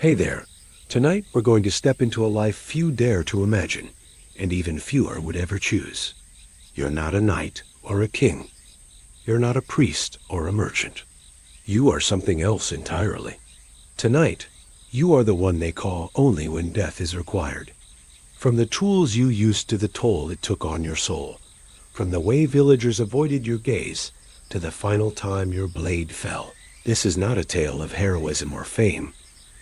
Hey there. Tonight we're going to step into a life few dare to imagine, and even fewer would ever choose. You're not a knight or a king. You're not a priest or a merchant. You are something else entirely. Tonight, you are the one they call only when death is required. From the tools you used to the toll it took on your soul, from the way villagers avoided your gaze, to the final time your blade fell. This is not a tale of heroism or fame.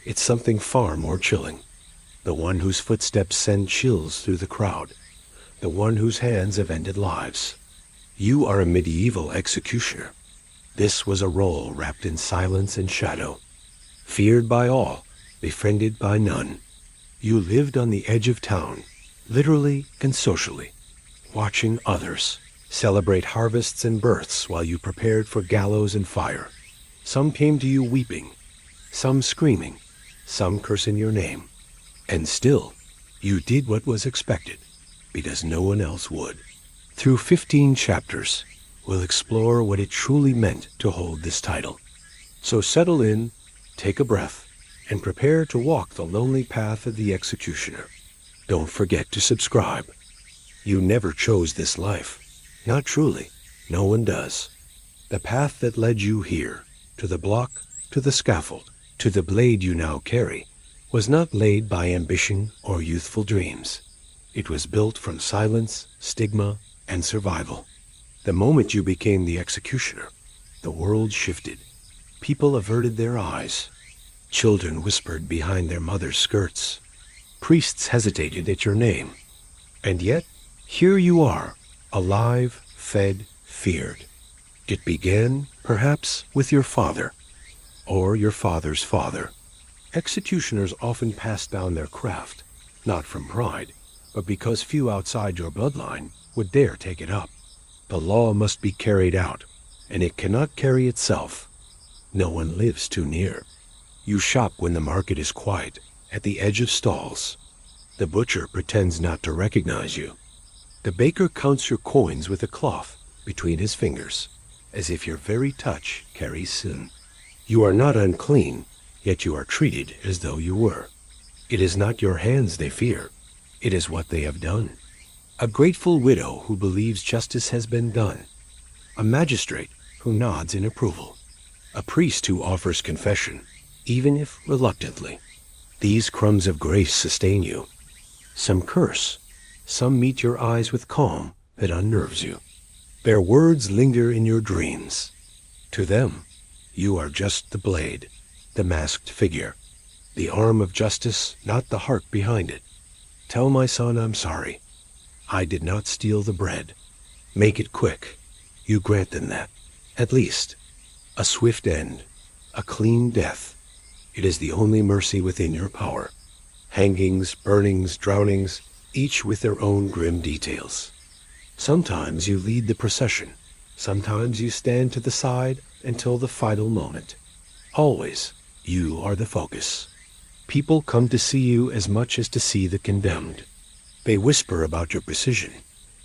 It's something far more chilling. The one whose footsteps send chills through the crowd. The one whose hands have ended lives. You are a medieval executioner. This was a role wrapped in silence and shadow. Feared by all, befriended by none. You lived on the edge of town, literally and socially, watching others celebrate harvests and births while you prepared for gallows and fire. Some came to you weeping, some screaming, some cursing your name. And still, you did what was expected, because no one else would. Through 15 chapters, we'll explore what it truly meant to hold this title. So settle in, take a breath, and prepare to walk the lonely path of the executioner. Don't forget to subscribe. You never chose this life. Not truly. No one does. The path that led you here, to the block, to the scaffold, to the blade you now carry, was not laid by ambition or youthful dreams. It was built from silence, stigma, and survival. The moment you became the executioner, the world shifted. People averted their eyes. Children whispered behind their mothers' skirts. Priests hesitated at your name. And yet, here you are, alive, fed, feared. It began, perhaps, with your father, or your father's father. Executioners often pass down their craft, not from pride, but because few outside your bloodline would dare take it up. The law must be carried out, and it cannot carry itself. No one lives too near. You shop when the market is quiet, at the edge of stalls. The butcher pretends not to recognize you. The baker counts your coins with a cloth between his fingers, as if your very touch carries sin. You are not unclean, yet you are treated as though you were. It is not your hands they fear. It is what they have done. A grateful widow who believes justice has been done. A magistrate who nods in approval. A priest who offers confession, even if reluctantly. These crumbs of grace sustain you. Some curse. Some meet your eyes with calm that unnerves you. Their words linger in your dreams. To them, you are just the blade, the masked figure, the arm of justice, not the heart behind it. Tell my son I'm sorry. I did not steal the bread. Make it quick. You grant them that. At least. A swift end. A clean death. It is the only mercy within your power. Hangings, burnings, drownings, each with their own grim details. Sometimes you lead the procession. Sometimes you stand to the side until the final moment. Always, you are the focus. People come to see you as much as to see the condemned. They whisper about your precision,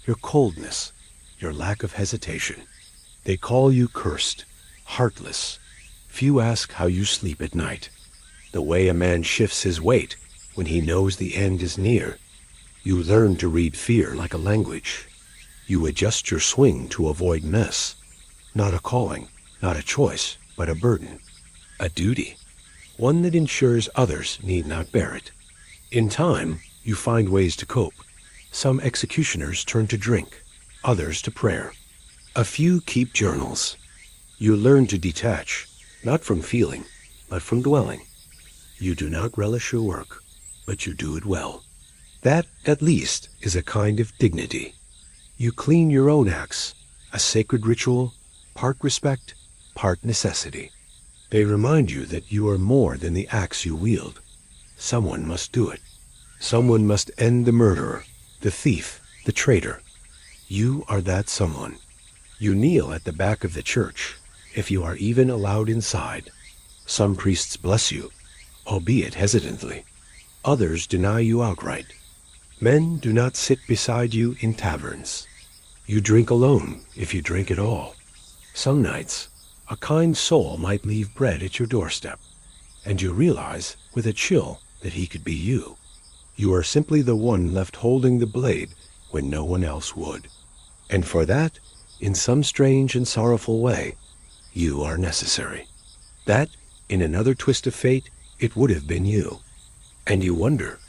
your coldness, your lack of hesitation. They call you cursed, heartless. Few ask how you sleep at night. The way a man shifts his weight when he knows the end is near. You learn to read fear like a language. You adjust your swing to avoid mess. Not a calling, not a choice, but a burden. A duty. One that ensures others need not bear it. In time, you find ways to cope. Some executioners turn to drink, others to prayer. A few keep journals. You learn to detach, not from feeling, but from dwelling. You do not relish your work, but you do it well. That, at least, is a kind of dignity. You clean your own acts, a sacred ritual, part respect, part necessity. They remind you that you are more than the axe you wield. Someone must do it. Someone must end the murderer, the thief, the traitor. You are that someone. You kneel at the back of the church, if you are even allowed inside. Some priests bless you, albeit hesitantly. Others deny you outright. Men do not sit beside you in taverns. You drink alone, if you drink at all. Some nights, a kind soul might leave bread at your doorstep. and you realize, with a chill, that he could be you. You are simply the one left holding the blade when no one else would. And for that, in some strange and sorrowful way, you are necessary. That, in another twist of fate, it would have been you. And you wonder,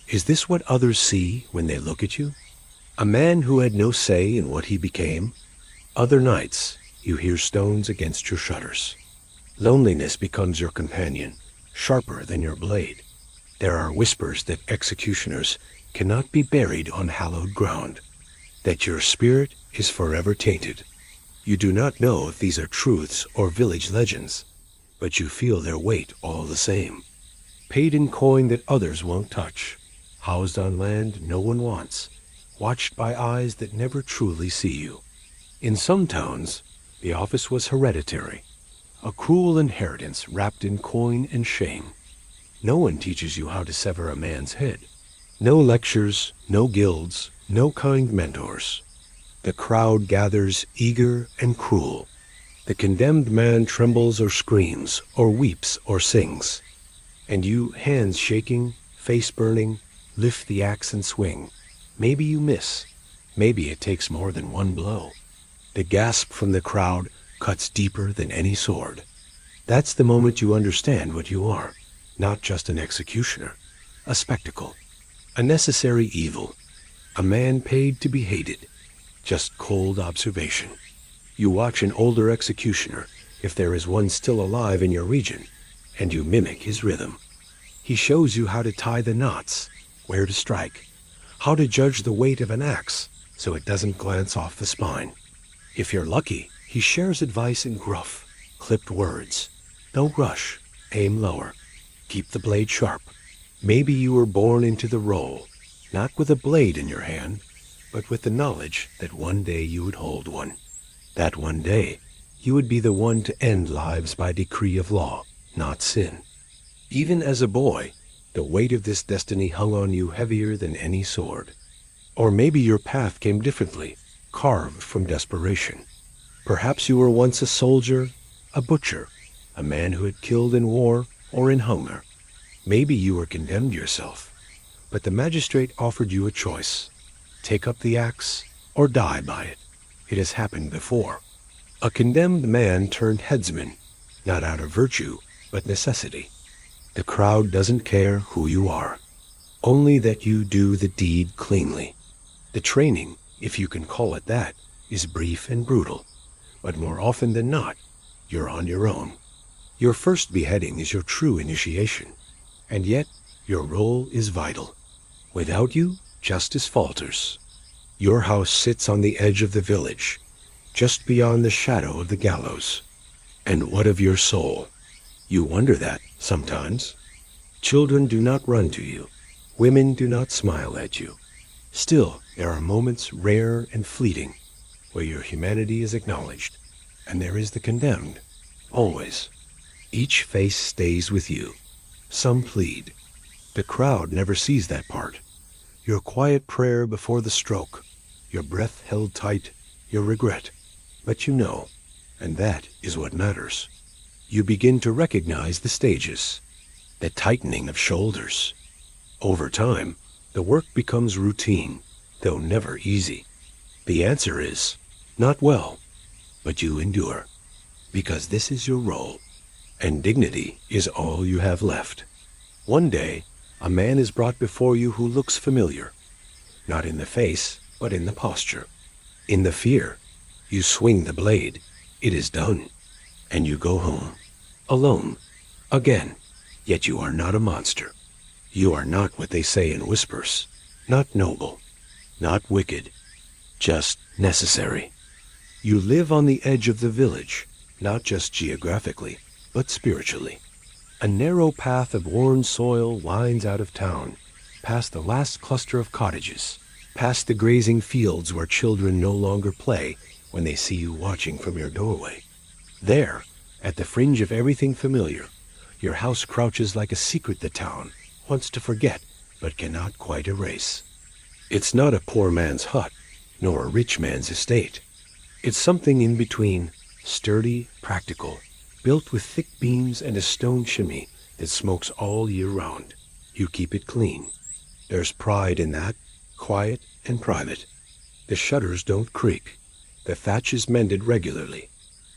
is this what others see when they look at you? A man who had no say in what he became? Other nights, you hear stones against your shutters. Loneliness becomes your companion, sharper than your blade. There are whispers that executioners cannot be buried on hallowed ground, that your spirit is forever tainted. You do not know if these are truths or village legends, but you feel their weight all the same. Paid in coin that others won't touch, housed on land no one wants, watched by eyes that never truly see you. In some towns, the office was hereditary, a cruel inheritance wrapped in coin and shame. No one teaches you how to sever a man's head. No lectures, no guilds, no kind mentors. The crowd gathers eager and cruel. The condemned man trembles or screams, or weeps or sings. And you, hands shaking, face burning, lift the axe and swing. Maybe you miss. Maybe it takes more than one blow. The gasp from the crowd cuts deeper than any sword. That's the moment you understand what you are. Not just an executioner, a spectacle, a necessary evil, a man paid to be hated, just cold observation. You watch an older executioner, if there is one still alive in your region, and you mimic his rhythm. He shows you how to tie the knots, where to strike, how to judge the weight of an axe so it doesn't glance off the spine. If you're lucky, he shares advice in gruff, clipped words. Don't rush, aim lower. Keep the blade sharp. Maybe you were born into the role, not with a blade in your hand, but with the knowledge that one day you would hold one. That one day, you would be the one to end lives by decree of law, not sin. Even as a boy, the weight of this destiny hung on you heavier than any sword. Or maybe your path came differently, carved from desperation. Perhaps you were once a soldier, a butcher, a man who had killed in war or in hunger. Maybe you were condemned yourself, but the magistrate offered you a choice. Take up the axe or die by it. It has happened before. A condemned man turned headsman, not out of virtue, but necessity. The crowd doesn't care who you are, only that you do the deed cleanly. The training, if you can call it that, is brief and brutal, but more often than not, you're on your own. Your first beheading is your true initiation, and yet your role is vital. Without you, justice falters. Your house sits on the edge of the village, just beyond the shadow of the gallows. And what of your soul? You wonder that sometimes. Children do not run to you. Women do not smile at you. Still, there are moments rare and fleeting where your humanity is acknowledged, and there is the condemned, always. Each face stays with you. Some plead. The crowd never sees that part. Your quiet prayer before the stroke, your breath held tight, your regret. But you know, and that is what matters. You begin to recognize the stages, the tightening of shoulders. Over time, the work becomes routine, though never easy. The answer is, not well, but you endure, because this is your role. And dignity is all you have left. One day, a man is brought before you who looks familiar, not in the face, but in the posture, in the fear. You swing the blade, it is done, and you go home, alone, again. Yet you are not a monster. You are not what they say in whispers, not noble, not wicked, just necessary. You live on the edge of the village, not just geographically, but spiritually. A narrow path of worn soil winds out of town, past the last cluster of cottages, past the grazing fields where children no longer play when they see you watching from your doorway. There, at the fringe of everything familiar, your house crouches like a secret the town wants to forget but cannot quite erase. It's not a poor man's hut, nor a rich man's estate. It's something in between, sturdy, practical, built with thick beams and a stone chimney It smokes all year round. You keep it clean. There's pride in that, quiet and private. The shutters don't creak. The thatch is mended regularly.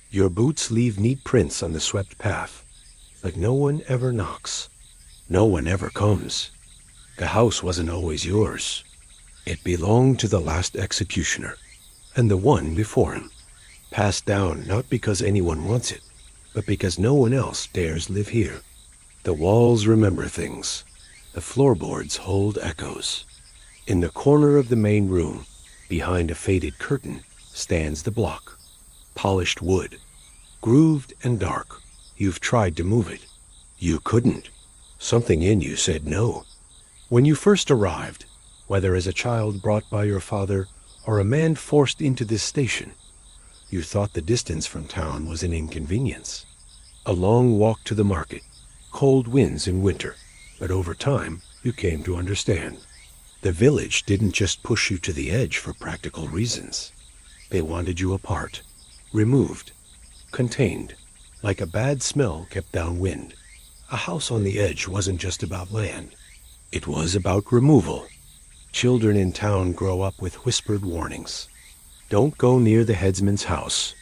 Your boots leave neat prints on the swept path. But no one ever knocks. No one ever comes. The house wasn't always yours. It belonged to the last executioner, and the one before him. Passed down not because anyone wants it, but because no one else dares live here. The walls remember things. The floorboards hold echoes. In the corner of the main room, behind a faded curtain, stands the block. Polished wood. Grooved and dark. You've tried to move it. You couldn't. Something in you said no. When you first arrived, whether as a child brought by your father or a man forced into this station, you thought the distance from town was an inconvenience. A long walk to the market, cold winds in winter, but over time you came to understand. The village didn't just push you to the edge for practical reasons. They wanted you apart, removed, contained, like a bad smell kept downwind. A house on the edge wasn't just about land. It was about removal. Children in town grow up with whispered warnings. Don't go near the headsman's house.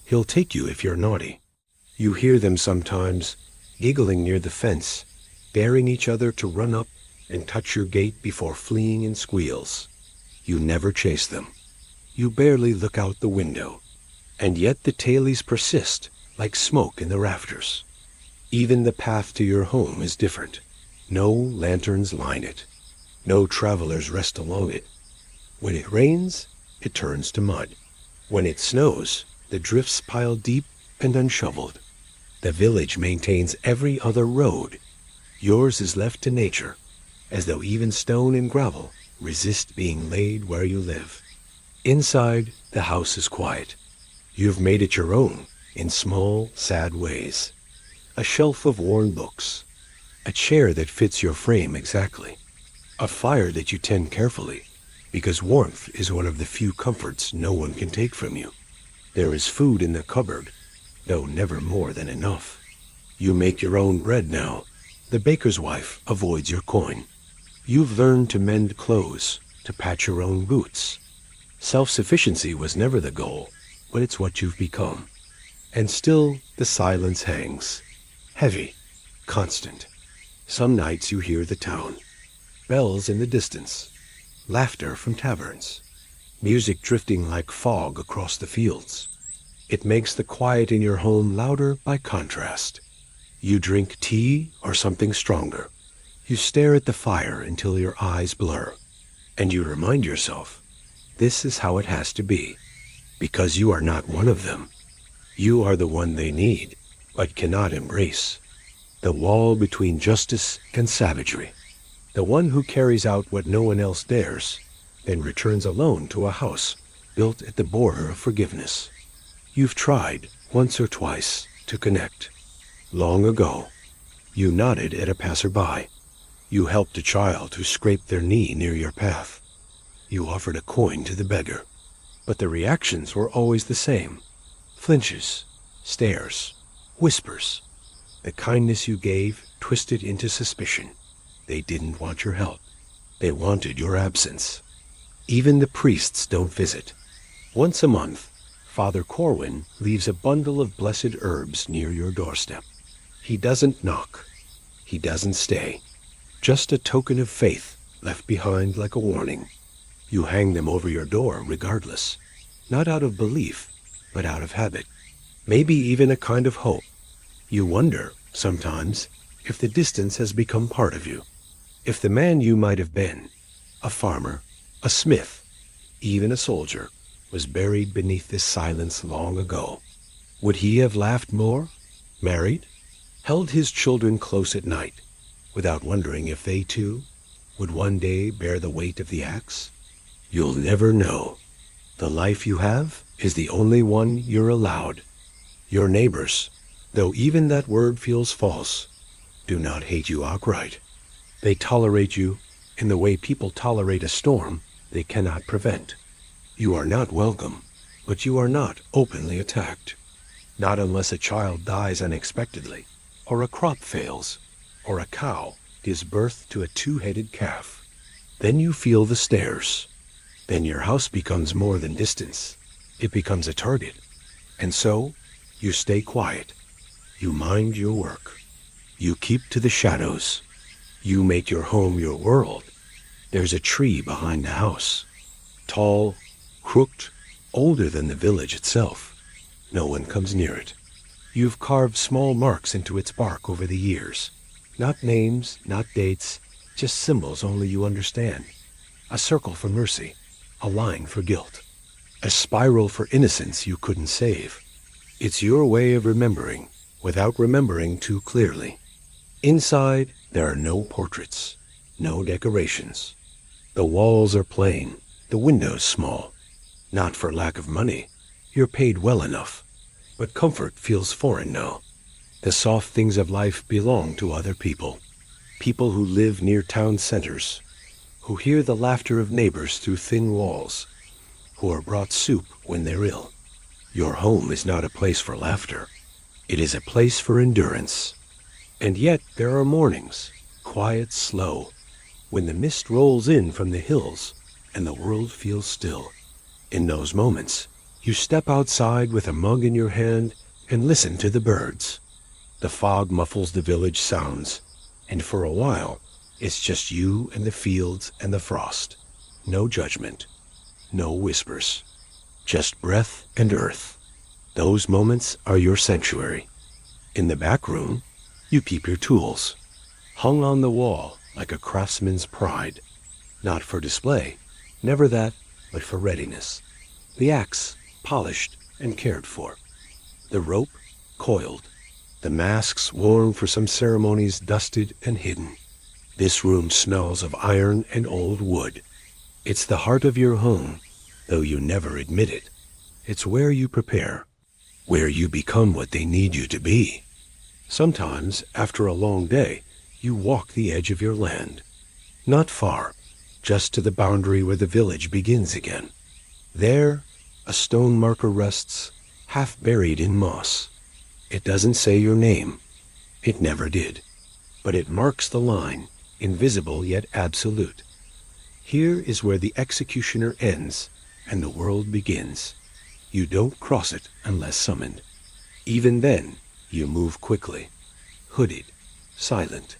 He'll take you if you're naughty. You hear them sometimes, giggling near the fence, daring each other to run up and touch your gate before fleeing in squeals. You never chase them. You barely look out the window. And yet the tailies persist, like smoke in the rafters. Even the path to your home is different. No lanterns line it. No travelers rest along it. When it rains, it turns to mud. When it snows, the drifts pile deep and unshoveled. The village maintains every other road. Yours is left to nature, as though even stone and gravel resist being laid where you live. Inside, the house is quiet. You've made it your own in small, sad ways. A shelf of worn books. A chair that fits your frame exactly. A fire that you tend carefully, because warmth is one of the few comforts no one can take from you. There is food in the cupboard, though never more than enough. You make your own bread now. The baker's wife avoids your coin. You've learned to mend clothes, to patch your own boots. Self-sufficiency was never the goal, but it's what you've become. And still the silence hangs. Heavy, constant. Some nights you hear the town. Bells in the distance. Laughter from taverns. Music drifting like fog across the fields. It makes the quiet in your home louder by contrast. You drink tea or something stronger. You stare at the fire until your eyes blur. And you remind yourself, this is how it has to be. Because you are not one of them. You are the one they need, but cannot embrace. The wall between justice and savagery. The one who carries out what no one else dares, then returns alone to a house built at the border of forgiveness. You've tried, once or twice, to connect. Long ago, you nodded at a passerby. You helped a child who scraped their knee near your path. You offered a coin to the beggar. But the reactions were always the same. Flinches, stares, whispers. The kindness you gave twisted into suspicion. They didn't want your help. They wanted your absence. Even the priests don't visit. Once a month, Father Corwin leaves a bundle of blessed herbs near your doorstep. He doesn't knock. He doesn't stay. Just a token of faith left behind like a warning. You hang them over your door regardless. Not out of belief, but out of habit. Maybe even a kind of hope. You wonder, sometimes, if the distance has become part of you. If the man you might have been, a farmer, a smith, even a soldier, was buried beneath this silence long ago, would he have laughed more, married, held his children close at night, without wondering if they too would one day bear the weight of the axe? You'll never know. The life you have is the only one you're allowed. Your neighbors, though even that word feels false, do not hate you outright. They tolerate you in the way people tolerate a storm they cannot prevent. You are not welcome, but you are not openly attacked. Not unless a child dies unexpectedly, or a crop fails, or a cow gives birth to a two-headed calf. Then you feel the stares. Then your house becomes more than distance. It becomes a target. And so, you stay quiet. You mind your work. You keep to the shadows. You make your home your world. There's a tree behind the house. Tall, crooked, older than the village itself. No one comes near it. You've carved small marks into its bark over the years. Not names, not dates, just symbols only you understand. A circle for mercy, a line for guilt, a spiral for innocence you couldn't save. It's your way of remembering, without remembering too clearly. Inside, there are no portraits, no decorations. The walls are plain, the windows small. Not for lack of money. You're paid well enough. But comfort feels foreign now. The soft things of life belong to other people. People who live near town centers, who hear the laughter of neighbors through thin walls, who are brought soup when they're ill. Your home is not a place for laughter. It is a place for endurance. And yet there are mornings, quiet, slow, when the mist rolls in from the hills and the world feels still. In those moments, you step outside with a mug in your hand and listen to the birds. The fog muffles the village sounds, and for a while, it's just you and the fields and the frost. No judgment, no whispers, just breath and earth. Those moments are your sanctuary. In the back room, you keep your tools, hung on the wall like a craftsman's pride. Not for display, never that, but for readiness. The axe, polished and cared for. The rope, coiled. The masks worn for some ceremonies dusted and hidden. This room smells of iron and old wood. It's the heart of your home, though you never admit it. It's where you prepare, where you become what they need you to be. Sometimes, after a long day, you walk the edge of your land. Not far, just to the boundary where the village begins again. There, a stone marker rests, half buried in moss. It doesn't say your name. It never did. But it marks the line, invisible yet absolute. Here is where the executioner ends and the world begins. You don't cross it unless summoned. Even then, you move quickly, hooded, silent.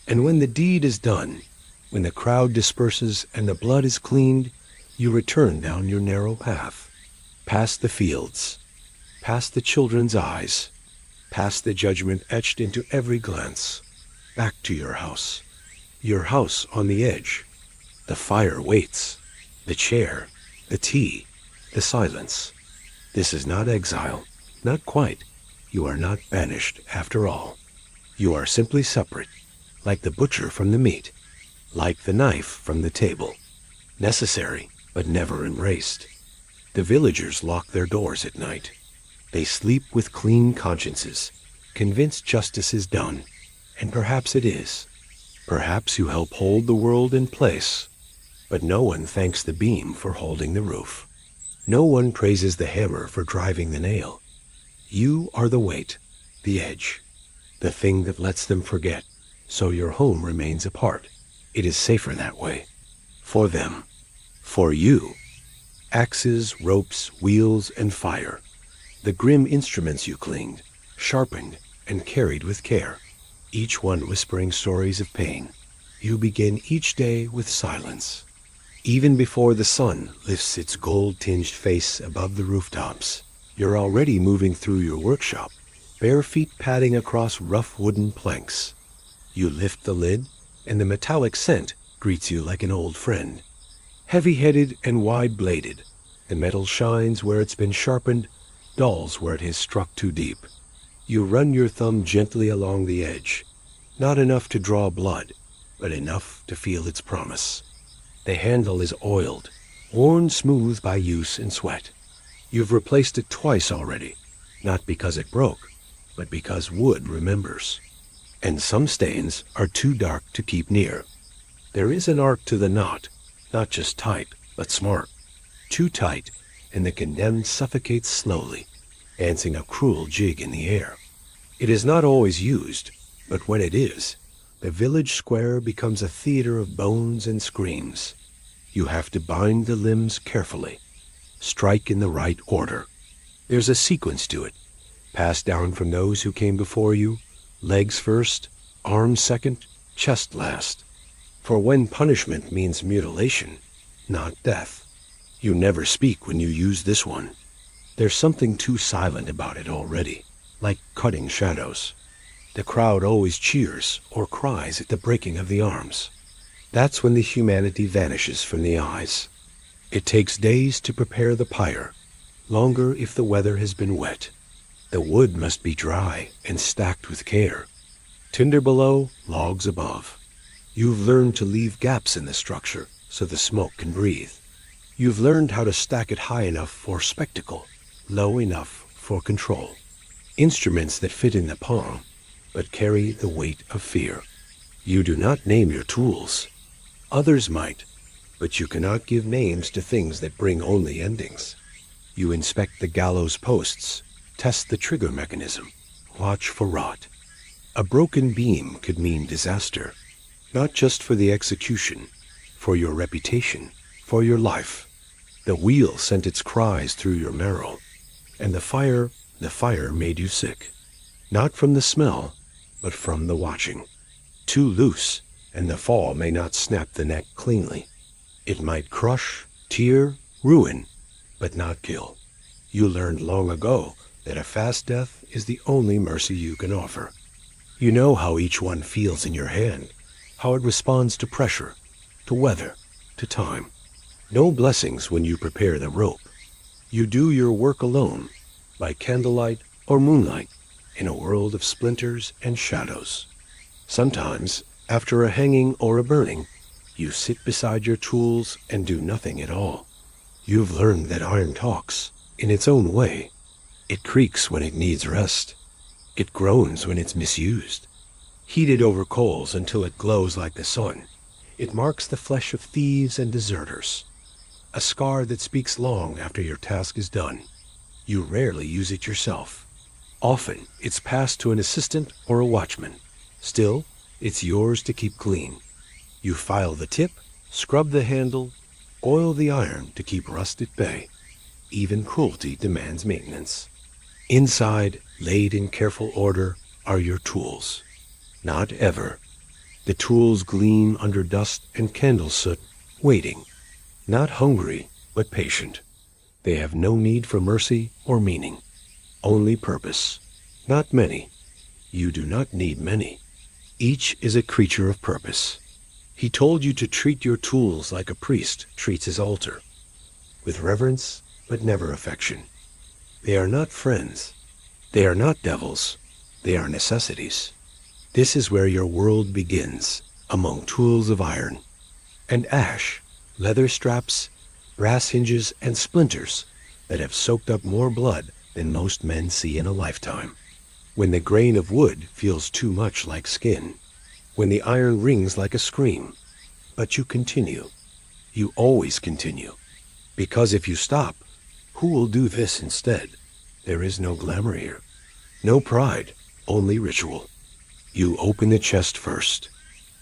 And when the deed is done, when the crowd disperses and the blood is cleaned, you return down your narrow path, past the fields, past the children's eyes, past the judgment etched into every glance, back to your house on the edge. The fire waits, the chair, the tea, the silence. This is not exile, not quite. You are not banished after all. You are simply separate, like the butcher from the meat, like the knife from the table. Necessary, but never embraced. The villagers lock their doors at night. They sleep with clean consciences, convinced justice is done, and perhaps it is. Perhaps you help hold the world in place, but no one thanks the beam for holding the roof. No one praises the hammer for driving the nail. You are the weight, the edge, the thing that lets them forget, so your home remains apart. It is safer that way. For them. For you. Axes, ropes, wheels, and fire. The grim instruments you cleaned, sharpened, and carried with care, each one whispering stories of pain. You begin each day with silence. Even before the sun lifts its gold-tinged face above the rooftops, you're already moving through your workshop, bare feet padding across rough wooden planks. You lift the lid, and the metallic scent greets you like an old friend. Heavy-headed and wide-bladed, the metal shines where it's been sharpened, dulls where it has struck too deep. You run your thumb gently along the edge, not enough to draw blood, but enough to feel its promise. The handle is oiled, worn smooth by use and sweat. You've replaced it twice already, not because it broke, but because wood remembers. And some stains are too dark to keep near. There is an art to the knot, not just tight, but smart. Too tight, and the condemned suffocates slowly, dancing a cruel jig in the air. It is not always used, but when it is, The village square becomes a theater of bones and screams. You have to bind the limbs carefully, strike in the right order. There's a sequence to it, passed down from those who came before you, legs first, arms second, chest last. For when punishment means mutilation, not death, you never speak when you use this one. There's something too silent about it already, like cutting shadows. The crowd always cheers or cries at the breaking of the arms. That's when the humanity vanishes from the eyes. It takes days to prepare the pyre, longer if the weather has been wet. The wood must be dry and stacked with care. Tinder below, logs above. You've learned to leave gaps in the structure so the smoke can breathe. You've learned how to stack it high enough for spectacle, low enough for control. Instruments that fit in the palm, but carry the weight of fear. You do not name your tools. Others might, but you cannot give names to things that bring only endings. You inspect the gallows posts, test the trigger mechanism, watch for rot. A broken beam could mean disaster, not just for the execution, for your reputation, for your life. The wheel sent its cries through your marrow, and the fire made you sick. Not from the smell, but from the watching. Too loose, and the fall may not snap the neck cleanly. It might crush, tear, ruin, but not kill. You learned long ago that a fast death is the only mercy you can offer. You know how each one feels in your hand, how it responds to pressure, to weather, to time. No blessings when you prepare the rope. You do your work alone, by candlelight or moonlight, in a world of splinters and shadows. Sometimes, after a hanging or a burning, you sit beside your tools and do nothing at all. You've learned that iron talks, in its own way. It creaks when it needs rest. It groans when it's misused. Heated over coals until it glows like the sun, it marks the flesh of thieves and deserters. A scar that speaks long after your task is done. You rarely use it yourself. Often, it's passed to an assistant or a watchman. Still, it's yours to keep clean. You file the tip, scrub the handle, oil the iron to keep rust at bay. Even cruelty demands maintenance. Inside, laid in careful order, are your tools. Not ever. The tools gleam under dust and candle soot, waiting. Not hungry, but patient. They have no need for mercy or meaning. Only purpose. Not many. You do not need many. Each is a creature of purpose. He told you to treat your tools like a priest treats his altar. With reverence, but never affection. They are not friends. They are not devils. They are necessities. This is where your world begins, among tools of iron. And ash, leather straps, brass hinges, and splinters that have soaked up more blood than most men see in a lifetime. When the grain of wood feels too much like skin. When the iron rings like a scream. But you continue. You always continue. Because if you stop, who will do this instead? There is no glamour here. No pride, only ritual. You open the chest first.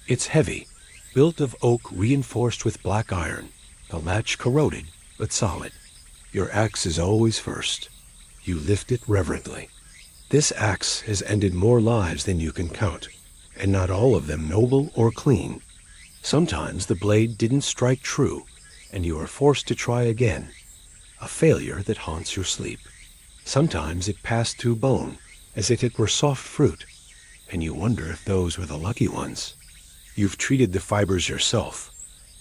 It's heavy, built of oak reinforced with black iron, the latch corroded but solid. Your axe is always first. You lift it reverently. This axe has ended more lives than you can count, and not all of them noble or clean. Sometimes the blade didn't strike true, and you are forced to try again, a failure that haunts your sleep. Sometimes it passed through bone, as if it were soft fruit, and you wonder if those were the lucky ones. You've treated the fibers yourself,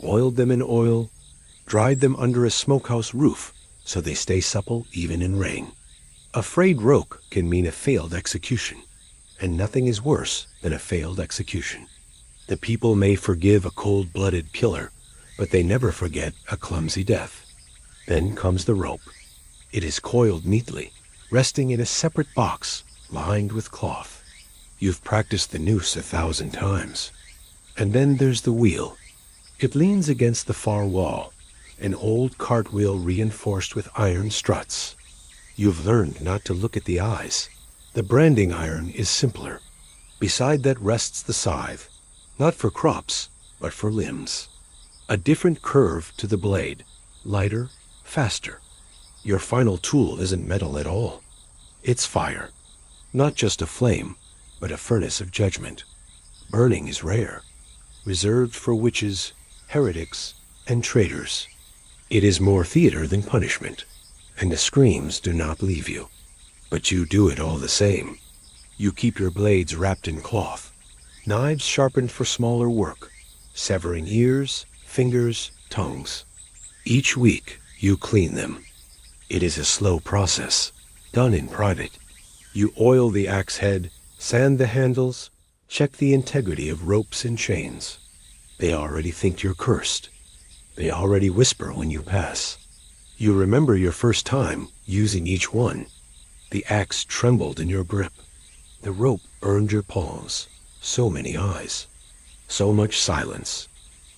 oiled them in oil, dried them under a smokehouse roof so they stay supple even in rain. A frayed rope can mean a failed execution, and nothing is worse than a failed execution. The people may forgive a cold-blooded killer, but they never forget a clumsy death. Then comes the rope. It is coiled neatly, resting in a separate box, lined with cloth. You've practiced the noose 1,000 times. And then there's the wheel. It leans against the far wall, an old cartwheel reinforced with iron struts. You've learned not to look at the eyes. The branding iron is simpler. Beside that rests the scythe, Not for crops, but for limbs. A different curve to the blade, lighter, faster. Your final tool isn't metal at all. It's fire. Not just a flame, but a furnace of judgment. Burning is rare, reserved for witches, heretics, and traitors. It is more theater than punishment, and the screams do not leave you. But you do it all the same. You keep your blades wrapped in cloth, knives sharpened for smaller work, severing ears, fingers, tongues. Each week, you clean them. It is a slow process, done in private. You oil the axe head, sand the handles, check the integrity of ropes and chains. They already think you're cursed. They already whisper when you pass. You remember your first time using each one. The axe trembled in your grip. The rope burned your palms. So many eyes. So much silence.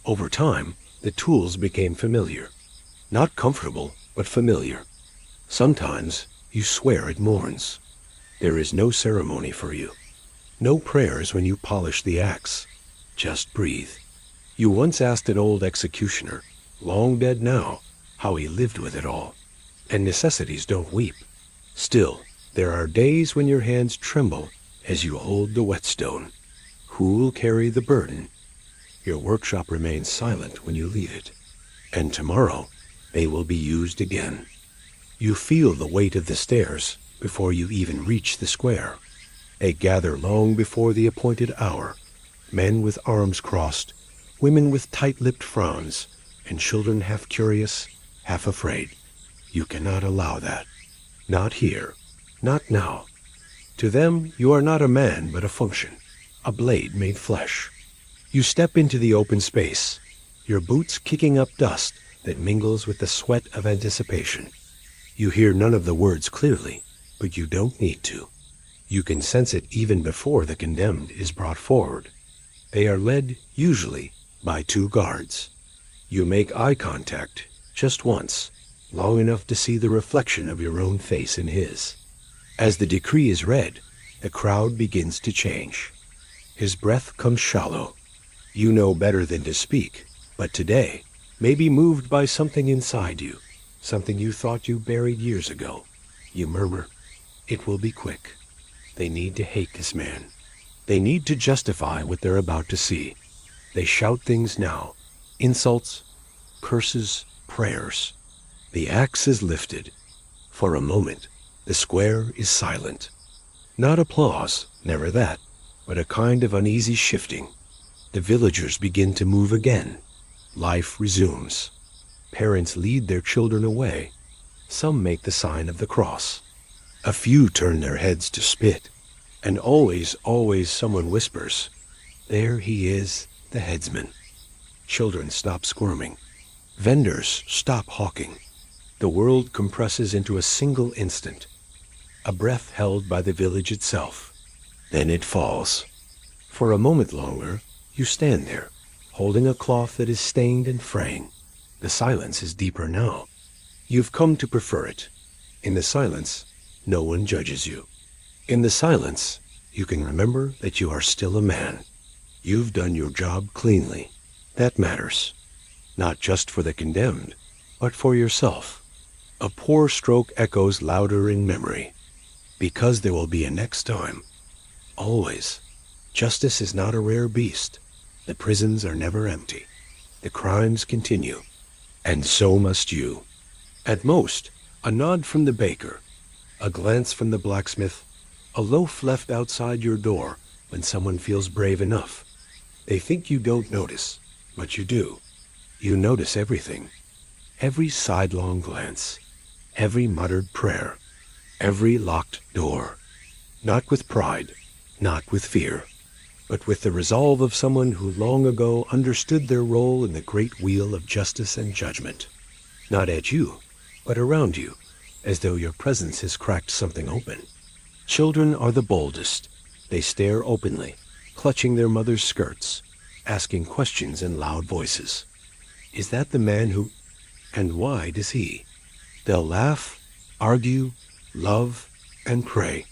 Over time, the tools became familiar. Not comfortable, but familiar. Sometimes you swear it mourns. There is no ceremony for you. No prayers when you polish the axe. Just breathe. You once asked an old executioner, long dead now, how he lived with it all. And necessities don't weep. Still, there are days when your hands tremble as you hold the whetstone. Who'll carry the burden? Your workshop remains silent when you leave it. And tomorrow, they will be used again. You feel the weight of the stairs before you even reach the square. They gather long before the appointed hour. Men with arms crossed, women with tight-lipped frowns, and children half curious, half afraid. You cannot allow that. Not here. Not now. To them, you are not a man, but a function. A blade made flesh. You step into the open space, your boots kicking up dust that mingles with the sweat of anticipation. You hear none of the words clearly, but you don't need to. You can sense it even before the condemned is brought forward. They are led, usually, by 2 guards. You make eye contact, just once, long enough to see the reflection of your own face in his. As the decree is read, the crowd begins to change. His breath comes shallow. You know better than to speak, but today, may be moved by something inside you, something you thought you buried years ago. You murmur, "It will be quick." They need to hate this man. They need to justify what they're about to see. They shout things now, insults, curses, prayers. The axe is lifted. For a moment, the square is silent. Not applause, never that, but a kind of uneasy shifting. The villagers begin to move again. Life resumes. Parents lead their children away. Some make the sign of the cross. A few turn their heads to spit. And always someone whispers, "There he is, the headsman." Children stop squirming. Vendors stop hawking. The world compresses into a single instant. A breath held by the village itself. Then it falls. For a moment longer, you stand there, holding a cloth that is stained and fraying. The silence is deeper now. You've come to prefer it. In the silence, no one judges you. In the silence, you can remember that you are still a man. You've done your job cleanly. That matters. Not just for the condemned, but for yourself. A poor stroke echoes louder in memory. Because there will be a next time. Always. Justice is not a rare beast. The prisons are never empty. The crimes continue. And so must you. At most, a nod from the baker, a glance from the blacksmith, a loaf left outside your door when someone feels brave enough. They think you don't notice, but you do. You notice everything. Every sidelong glance, every muttered prayer, every locked door. Not with pride, not with fear, but with the resolve of someone who long ago understood their role in the great wheel of justice and judgment. Not at you, but around you, as though your presence has cracked something open. Children are the boldest. They stare openly, clutching their mother's skirts, asking questions in loud voices. Is that the man who... And why does he? They'll laugh, argue, love, and pray.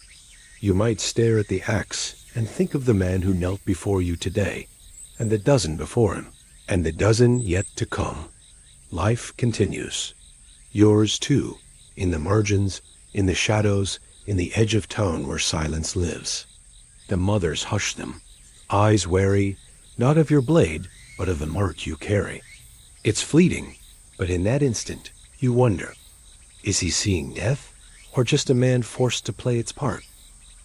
You might stare at the axe and think of the man who knelt before you today. and the dozen before him, and the dozen yet to come. Life continues. Yours too, in the margins, in the shadows, in the edge of town where silence lives. The mothers hush them, eyes wary, not of your blade, but of the mark you carry. It's fleeting, but in that instant, you wonder, is he seeing death, or just a man forced to play its part?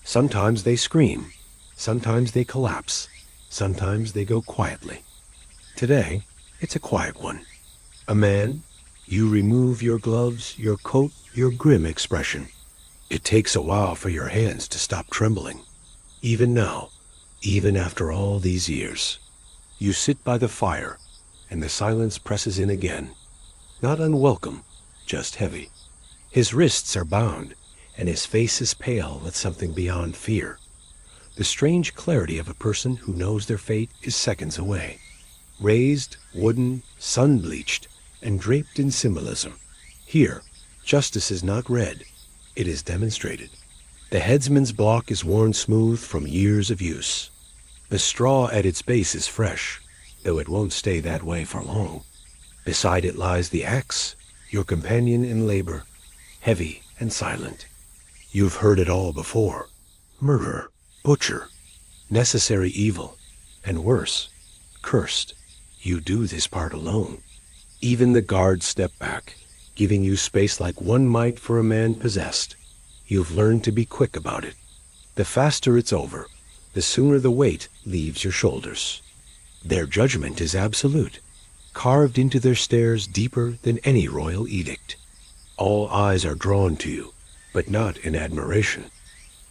Sometimes they scream, sometimes they collapse, sometimes they go quietly. Today, it's a quiet one. A man, you remove your gloves, your coat, your grim expression. It takes a while for your hands to stop trembling. Even now, even after all these years, you sit by the fire, and the silence presses in again. Not unwelcome, just heavy. His wrists are bound, and his face is pale with something beyond fear. The strange clarity of a person who knows their fate is seconds away. Raised, wooden, sun-bleached, and draped in symbolism. Here, justice is not read, it is demonstrated. The headsman's block is worn smooth from years of use. The straw at its base is fresh, though it won't stay that way for long. Beside it lies the axe, your companion in labor, heavy and silent. You've heard it all before. Murder, butcher, necessary evil, and worse, cursed. You do this part alone. Even the guards step back, giving you space like one might for a man possessed. You've learned to be quick about it. The faster it's over, the sooner the weight leaves your shoulders. Their judgment is absolute, carved into their stares deeper than any royal edict. All eyes are drawn to you, but not in admiration.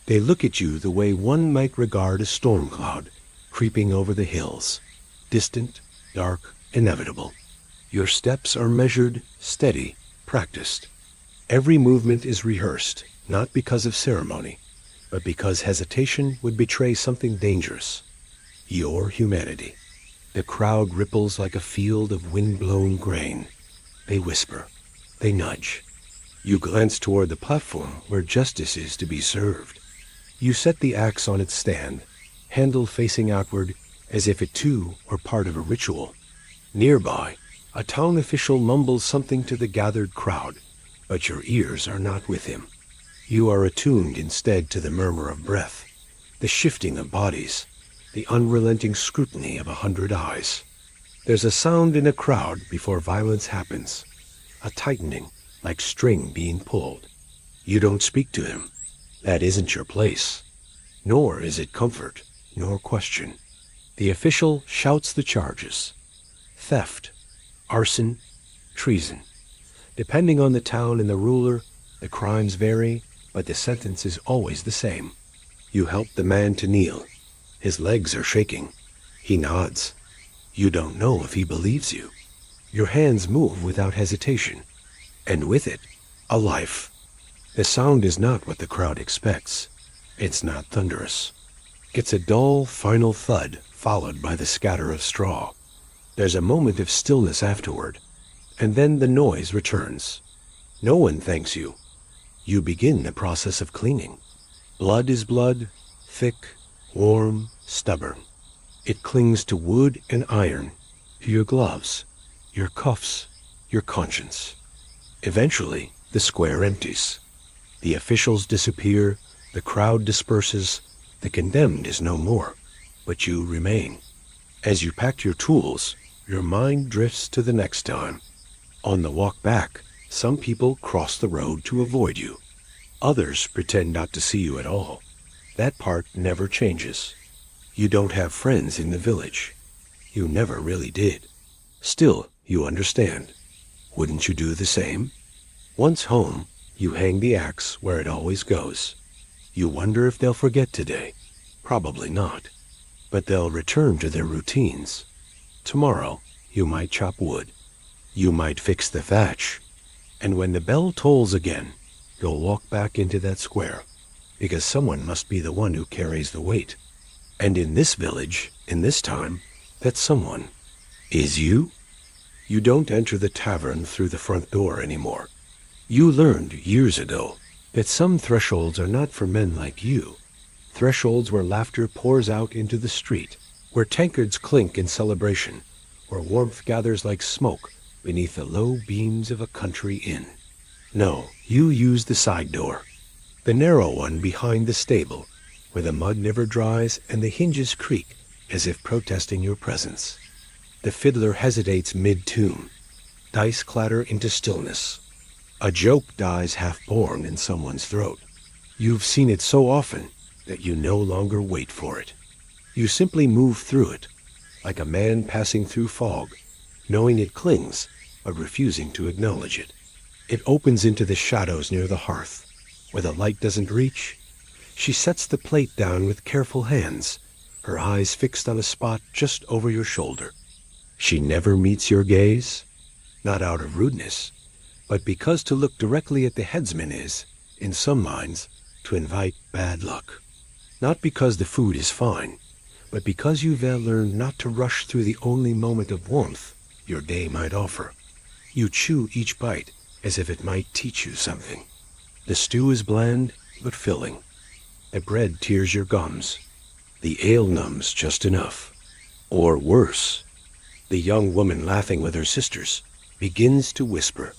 They look at you the way one might regard a storm cloud creeping over the hills, distant, dark, inevitable. Your steps are measured, steady, practiced. Every movement is rehearsed, not because of ceremony, but because hesitation would betray something dangerous. Your humanity. The crowd ripples like a field of wind-blown grain. They whisper. They nudge. You glance toward the platform where justice is to be served. You set the axe on its stand, handle facing outward as if it too were part of a ritual. Nearby, a town official mumbles something to the gathered crowd, but your ears are not with him. You are attuned instead to the murmur of breath, the shifting of bodies, the unrelenting scrutiny of 100 eyes. There's a sound in a crowd before violence happens, a tightening like string being pulled. You don't speak to him. That isn't your place. Nor is it comfort, nor question. The official shouts the charges. Theft, arson, treason. Depending on the town and the ruler, the crimes vary, but the sentence is always the same. You help the man to kneel. His legs are shaking. He nods. You don't know if he believes you. Your hands move without hesitation, and with it, a life. The sound is not what the crowd expects. It's not thunderous. It's a dull, final thud, followed by the scatter of straw. There's a moment of stillness afterward, and then the noise returns. No one thanks you. You begin the process of cleaning. Blood is blood, thick, warm, stubborn. It clings to wood and iron, to your gloves, your cuffs, your conscience. Eventually, the square empties. The officials disappear, the crowd disperses, the condemned is no more, but you remain. As you pack your tools, your mind drifts to the next time. On the walk back, some people cross the road to avoid you. Others pretend not to see you at all. That part never changes. You don't have friends in the village. You never really did. Still, you understand. Wouldn't you do the same? Once home, you hang the axe where it always goes. You wonder if they'll forget today. Probably not. But they'll return to their routines. Tomorrow, you might chop wood. You might fix the thatch. And when the bell tolls again, you'll walk back into that square, because someone must be the one who carries the weight. And in this village, in this time, that someone is you. You don't enter the tavern through the front door anymore. You learned years ago that some thresholds are not for men like you. Thresholds where laughter pours out into the street, where tankards clink in celebration, where warmth gathers like smoke beneath the low beams of a country inn. No, you use the side door, the narrow one behind the stable, where the mud never dries and the hinges creak as if protesting your presence. The fiddler hesitates mid-tune. Dice clatter into stillness. A joke dies half-born in someone's throat. You've seen it so often that you no longer wait for it. You simply move through it, like a man passing through fog, knowing it clings, but refusing to acknowledge it. It opens into the shadows near the hearth, where the light doesn't reach. She sets the plate down with careful hands, her eyes fixed on a spot just over your shoulder. She never meets your gaze, not out of rudeness, but because to look directly at the headsman is, in some minds, to invite bad luck. Not because the food is fine, but because you've learned not to rush through the only moment of warmth your day might offer. You chew each bite as if it might teach you something. The stew is bland, but filling. The bread tears your gums. The ale numbs just enough. Or worse, the young woman laughing with her sisters begins to whisper.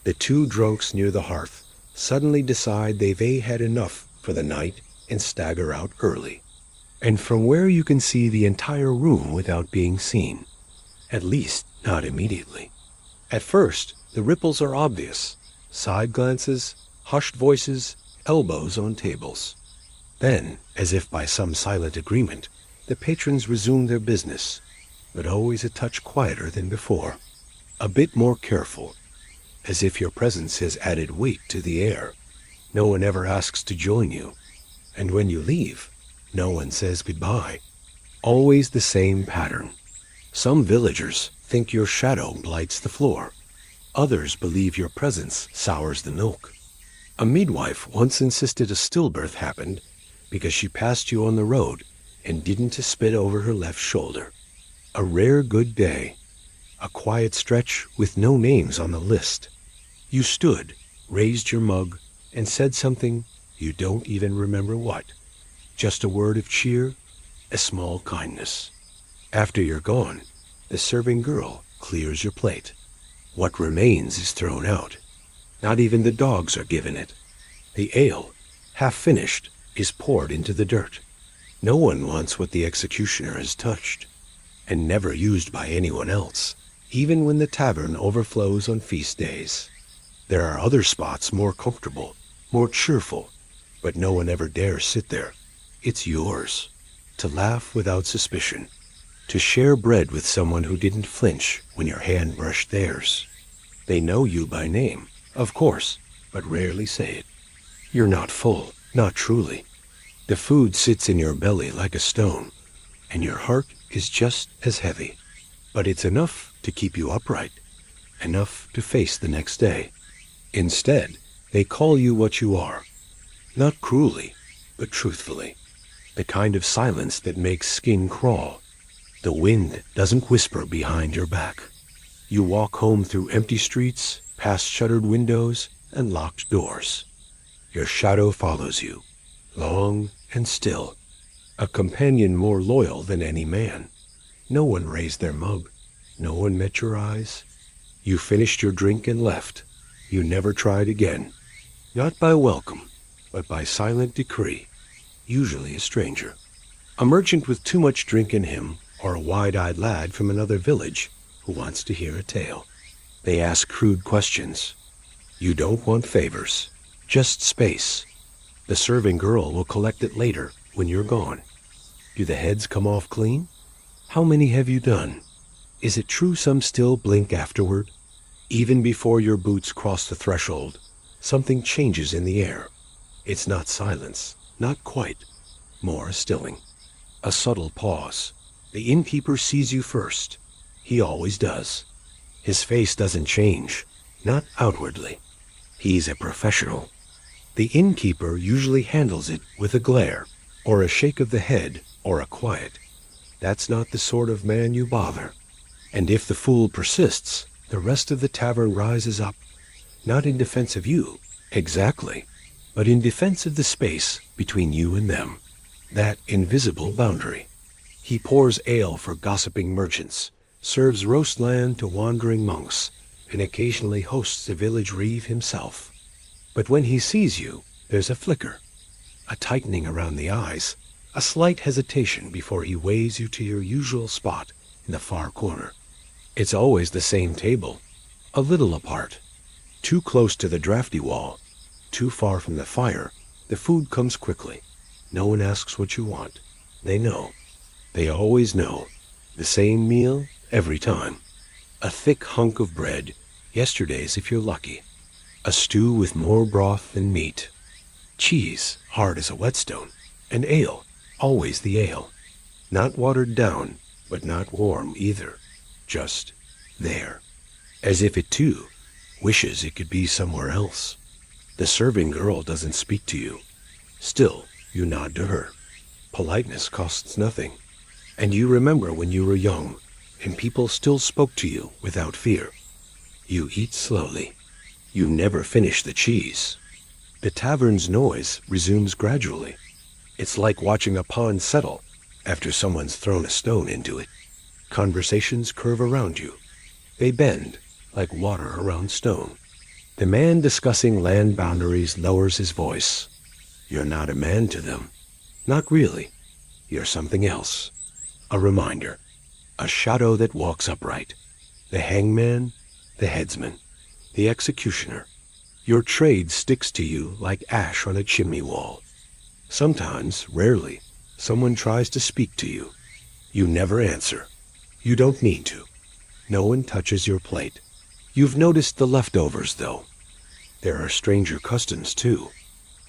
The two drunks near the hearth suddenly decide they've had enough for the night and stagger out early. And from where you can see the entire room without being seen. At least, not immediately. At first, the ripples are obvious. Side glances, hushed voices, elbows on tables. Then, as if by some silent agreement, the patrons resume their business, but always a touch quieter than before. A bit more careful, as if your presence has added weight to the air. No one ever asks to join you. And when you leave, no one says goodbye. Always the same pattern. Some villagers think your shadow blights the floor. Others believe your presence sours the milk. A midwife once insisted a stillbirth happened because she passed you on the road and didn't spit over her left shoulder. A rare good day. A quiet stretch with no names on the list. You stood, raised your mug, and said something you don't even remember what. Just a word of cheer, a small kindness. After you're gone, the serving girl clears your plate. What remains is thrown out. Not even the dogs are given it. The ale, half finished, is poured into the dirt. No one wants what the executioner has touched, and never used by anyone else, even when the tavern overflows on feast days. There are other spots more comfortable, more cheerful, but no one ever dares sit there. It's yours, to laugh without suspicion, to share bread with someone who didn't flinch when your hand brushed theirs. They know you by name, of course, but rarely say it. You're not full, not truly. The food sits in your belly like a stone, and your heart is just as heavy. But it's enough to keep you upright, enough to face the next day. Instead, they call you what you are, not cruelly, but truthfully. The kind of silence that makes skin crawl. The wind doesn't whisper behind your back. You walk home through empty streets, past shuttered windows and locked doors. Your shadow follows you, long and still, a companion more loyal than any man. No one raised their mug. No one met your eyes. You finished your drink and left. You never tried again. Not by welcome, but by silent decree, usually a stranger. A merchant with too much drink in him, or a wide-eyed lad from another village who wants to hear a tale. They ask crude questions. You don't want favors, just space. The serving girl will collect it later when you're gone. Do the heads come off clean? How many have you done? Is it true some still blink afterward? Even before your boots cross the threshold, something changes in the air. It's not silence, not quite, more a stilling. A subtle pause. The innkeeper sees you first. He always does. His face doesn't change, not outwardly. He's a professional. The innkeeper usually handles it with a glare, or a shake of the head, or a quiet. That's not the sort of man you bother. And if the fool persists, the rest of the tavern rises up, not in defense of you, exactly, but in defense of the space between you and them, that invisible boundary. He pours ale for gossiping merchants, serves roast lamb to wandering monks, and occasionally hosts the village reeve himself. But when he sees you, there's a flicker, a tightening around the eyes, a slight hesitation before he waves you to your usual spot in the far corner. It's always the same table, a little apart, too close to the drafty wall, too far from the fire. The food comes quickly. No one asks what you want. They know. They always know. The same meal every time. A thick hunk of bread, yesterday's if you're lucky. A stew with more broth than meat. Cheese, hard as a whetstone. And ale, always the ale. Not watered down, but not warm either. Just there. As if it too wishes it could be somewhere else. The serving girl doesn't speak to you. Still, you nod to her. Politeness costs nothing. And you remember when you were young, and people still spoke to you without fear. You eat slowly. You never finish the cheese. The tavern's noise resumes gradually. It's like watching a pond settle after someone's thrown a stone into it. Conversations curve around you. They bend like water around stone. The man discussing land boundaries lowers his voice. You're not a man to them. Not really. You're something else. A reminder. A shadow that walks upright. The hangman, the headsman, the executioner. Your trade sticks to you like ash on a chimney wall. Sometimes, rarely, someone tries to speak to you. You never answer. You don't need to. No one touches your plate. You've noticed the leftovers, though. There are stranger customs, too.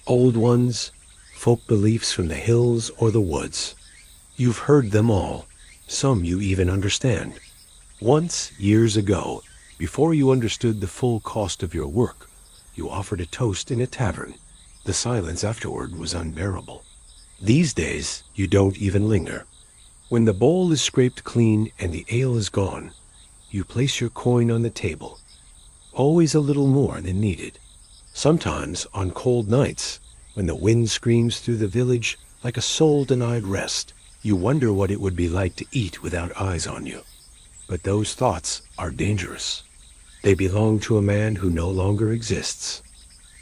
Old ones, folk beliefs from the hills or the woods. You've heard them all. Some you even understand. Once, years ago, before you understood the full cost of your work, you offered a toast in a tavern. The silence afterward was unbearable. These days, you don't even linger. When the bowl is scraped clean and the ale is gone, you place your coin on the table. Always a little more than needed. Sometimes, on cold nights, when the wind screams through the village like a soul denied rest, you wonder what it would be like to eat without eyes on you. But those thoughts are dangerous. They belong to a man who no longer exists.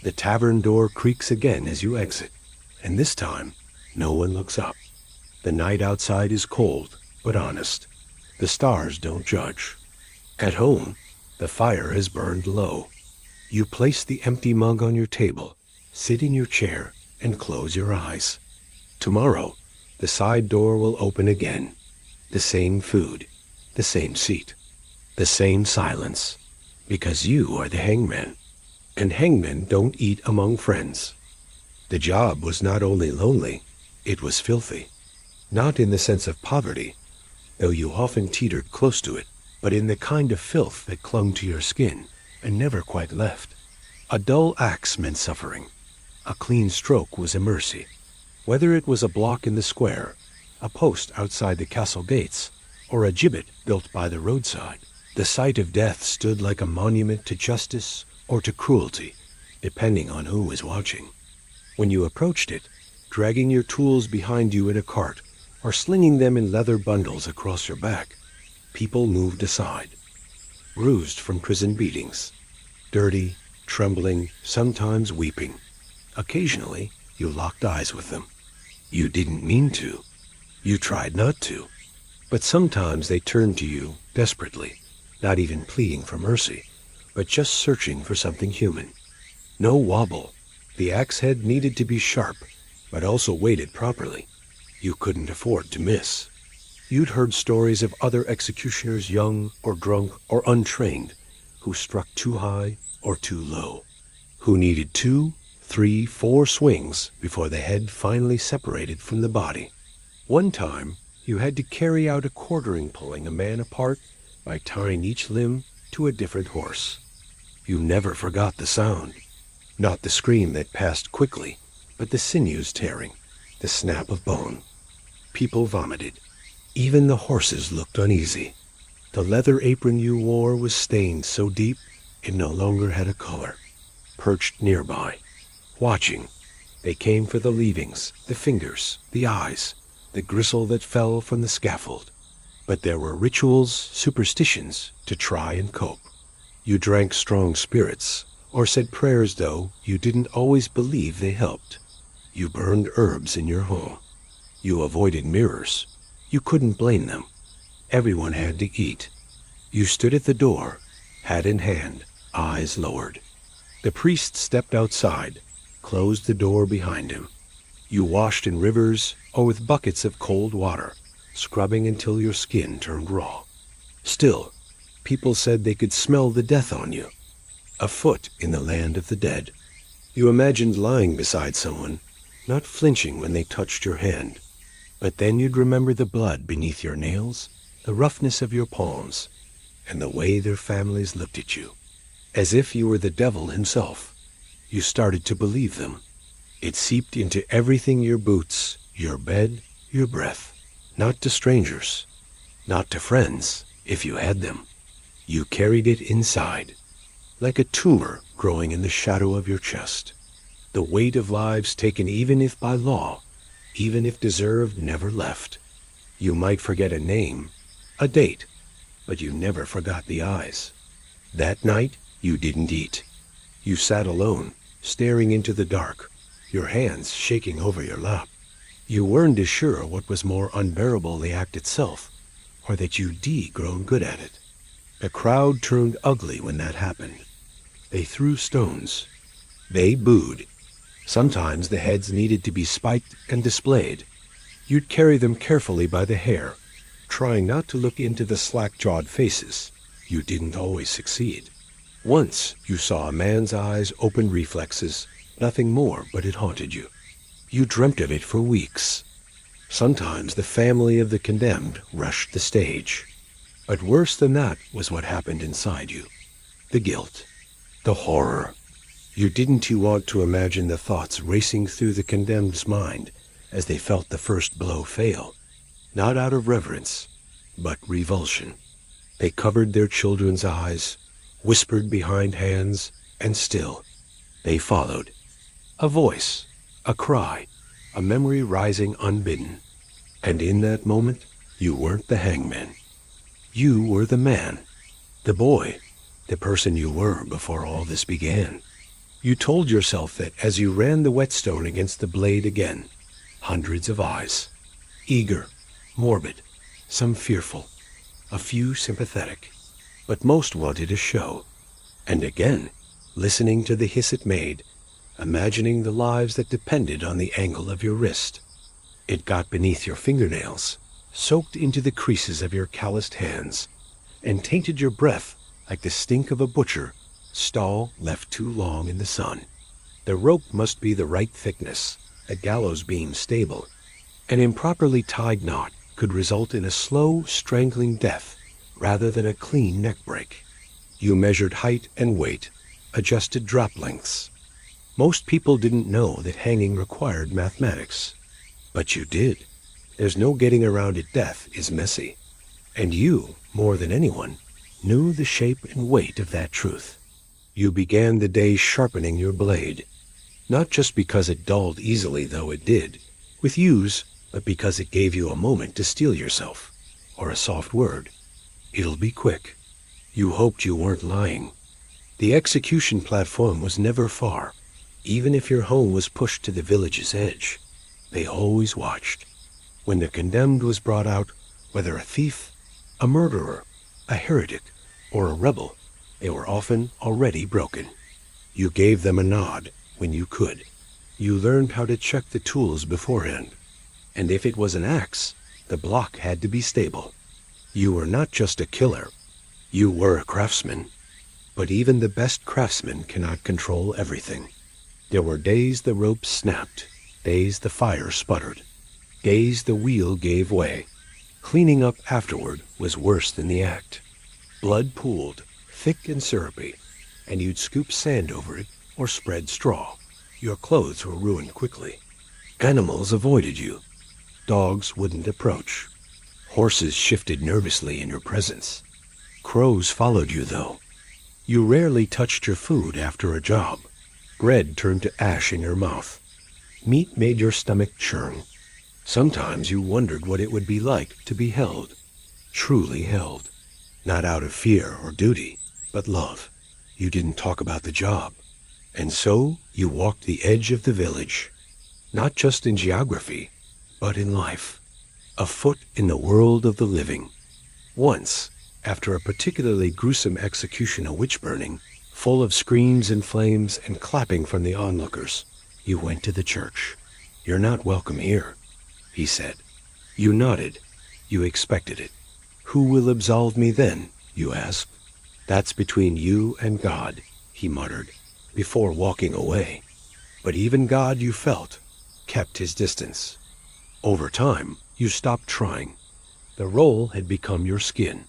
The tavern door creaks again as you exit, and this time, no one looks up. The night outside is cold, but honest. The stars don't judge. At home, the fire has burned low. You place the empty mug on your table, sit in your chair, and close your eyes. Tomorrow, the side door will open again. The same food, the same seat, the same silence, because you are the hangman. And hangmen don't eat among friends. The job was not only lonely, it was filthy. Not in the sense of poverty, though you often teetered close to it, but in the kind of filth that clung to your skin and never quite left. A dull axe meant suffering. A clean stroke was a mercy. Whether it was a block in the square, a post outside the castle gates, or a gibbet built by the roadside, the sight of death stood like a monument to justice or to cruelty, depending on who was watching. When you approached it, dragging your tools behind you in a cart, or slinging them in leather bundles across your back, people moved aside, bruised from prison beatings, dirty, trembling, sometimes weeping. Occasionally, you locked eyes with them. You didn't mean to. You tried not to. But sometimes they turned to you desperately, not even pleading for mercy, but just searching for something human. No wobble. The axe head needed to be sharp, but also weighted properly. You couldn't afford to miss. You'd heard stories of other executioners, young or drunk or untrained, who struck too high or too low, who needed 2, 3, 4 swings before the head finally separated from the body. One time, you had to carry out a quartering pulling a man apart by tying each limb to a different horse. You never forgot the sound. Not the scream that passed quickly, but the sinews tearing, the snap of bone. People vomited. Even the horses looked uneasy. The leather apron you wore was stained so deep it no longer had a color. Perched nearby, watching, they came for the leavings, the fingers, the eyes, the gristle that fell from the scaffold. But there were rituals, superstitions, to try and cope. You drank strong spirits, or said prayers though you didn't always believe they helped. You burned herbs in your home. You avoided mirrors. You couldn't blame them. Everyone had to eat. You stood at the door, hat in hand, eyes lowered. The priest stepped outside, closed the door behind him. You washed in rivers or with buckets of cold water, scrubbing until your skin turned raw. Still, people said they could smell the death on you, afoot in the land of the dead. You imagined lying beside someone, not flinching when they touched your hand. But then you'd remember the blood beneath your nails, the roughness of your palms, and the way their families looked at you, as if you were the devil himself. You started to believe them. It seeped into everything: your boots, your bed, your breath. Not to strangers, not to friends, if you had them. You carried it inside, like a tumor growing in the shadow of your chest. The weight of lives taken, even if by law, even if deserved, never left. You might forget a name, a date, but you never forgot the eyes. That night, you didn't eat. You sat alone, staring into the dark, your hands shaking over your lap. You weren't as sure what was more unbearable, the act itself, or that you'd grown good at it. The crowd turned ugly when that happened. They threw stones. They booed. Sometimes the heads needed to be spiked and displayed. You'd carry them carefully by the hair, trying not to look into the slack-jawed faces. You didn't always succeed. Once you saw a man's eyes open, reflexes, nothing more, but it haunted you. You dreamt of it for weeks. Sometimes the family of the condemned rushed the stage. But worse than that was what happened inside you. The guilt, the horror. You didn't want to imagine the thoughts racing through the condemned's mind as they felt the first blow fail, not out of reverence, but revulsion. They covered their children's eyes, whispered behind hands, and still, they followed. A voice, a cry, a memory rising unbidden. And in that moment, you weren't the hangman. You were the man, the boy, the person you were before all this began. You told yourself that as you ran the whetstone against the blade again, hundreds of eyes, eager, morbid, some fearful, a few sympathetic, but most wanted a show. And again, listening to the hiss it made, imagining the lives that depended on the angle of your wrist. It got beneath your fingernails, soaked into the creases of your calloused hands, and tainted your breath like the stink of a butcher stall left too long in the sun. The rope must be the right thickness, a gallows beam stable. An improperly tied knot could result in a slow, strangling death rather than a clean neck break. You measured height and weight, adjusted drop lengths. Most people didn't know that hanging required mathematics. But you did. There's no getting around it. Death is messy. And you, more than anyone, knew the shape and weight of that truth. You began the day sharpening your blade, not just because it dulled easily, though it did, with use, but because it gave you a moment to steel yourself, or a soft word. It'll be quick. You hoped you weren't lying. The execution platform was never far, even if your home was pushed to the village's edge. They always watched. When the condemned was brought out, whether a thief, a murderer, a heretic, or a rebel, they were often already broken. You gave them a nod when you could. You learned how to check the tools beforehand. And if it was an axe, the block had to be stable. You were not just a killer. You were a craftsman. But even the best craftsmen cannot control everything. There were days the rope snapped, days the fire sputtered, days the wheel gave way. Cleaning up afterward was worse than the act. Blood pooled, thick and syrupy, and you'd scoop sand over it or spread straw. Your clothes were ruined quickly. Animals avoided you. Dogs wouldn't approach. Horses shifted nervously in your presence. Crows followed you, though. You rarely touched your food after a job. Bread turned to ash in your mouth. Meat made your stomach churn. Sometimes you wondered what it would be like to be held, truly held, not out of fear or duty, but love. You didn't talk about the job. And so you walked the edge of the village, not just in geography, but in life, a foot in the world of the living. Once, after a particularly gruesome execution, a witch burning, full of screams and flames and clapping from the onlookers, you went to the church. "You're not welcome here," he said. You nodded. You expected it. "Who will absolve me then?" you asked. "That's between you and God," he muttered, before walking away. But even God, you felt, kept his distance. Over time, you stopped trying. The role had become your skin,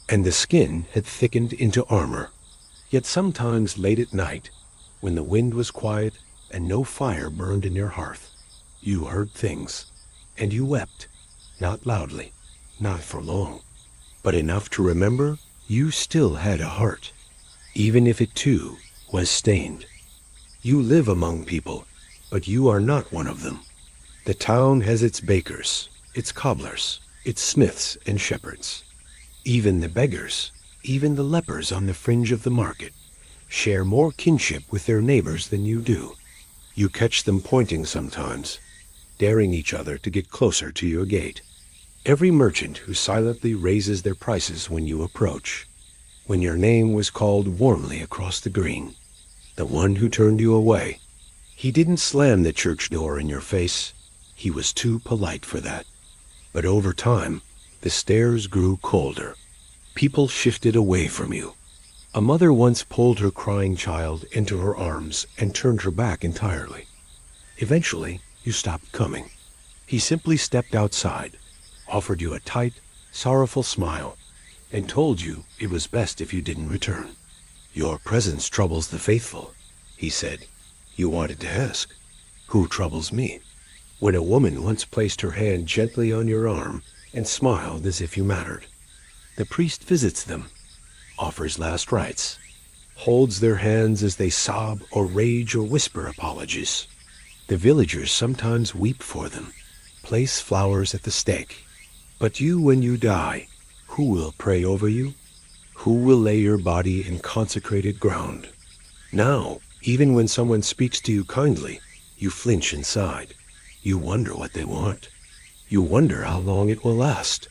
and the skin had thickened into armor. Yet sometimes late at night, when the wind was quiet and no fire burned in your hearth, you heard things, and you wept, not loudly, not for long, but enough to remember you still had a heart, even if it too was stained. You live among people, but you are not one of them. The town has its bakers, its cobblers, its smiths and shepherds. Even the beggars, even the lepers on the fringe of the market, share more kinship with their neighbors than you do. You catch them pointing sometimes, daring each other to get closer to your gate. Every merchant who silently raises their prices when you approach. When your name was called warmly across the green. The one who turned you away. He didn't slam the church door in your face. He was too polite for that. But over time, the stares grew colder. People shifted away from you. A mother once pulled her crying child into her arms and turned her back entirely. Eventually, you stopped coming. He simply stepped outside, offered you a tight, sorrowful smile, and told you it was best if you didn't return. "Your presence troubles the faithful," he said. You wanted to ask, "Who troubles me?" When a woman once placed her hand gently on your arm and smiled as if you mattered. The priest visits them, offers last rites, holds their hands as they sob or rage or whisper apologies. The villagers sometimes weep for them, place flowers at the stake. But you, when you die, who will pray over you? Who will lay your body in consecrated ground? Now, even when someone speaks to you kindly, you flinch inside. You wonder what they want. You wonder how long it will last.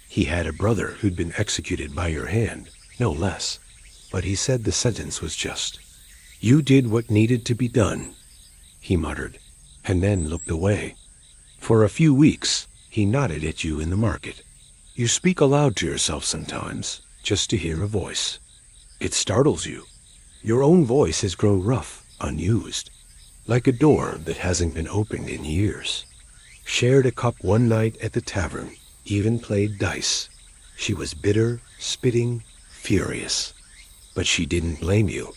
He had a brother who'd been executed by your hand, no less. But he said the sentence was just. "You did what needed to be done," he muttered, and then looked away. For a few weeks, he nodded at you in the market. You speak aloud to yourself sometimes, just to hear a voice. It startles you. Your own voice has grown rough, unused, like a door that hasn't been opened in years. Shared a cup one night at the tavern, even played dice. She was bitter, spitting, furious. But she didn't blame you.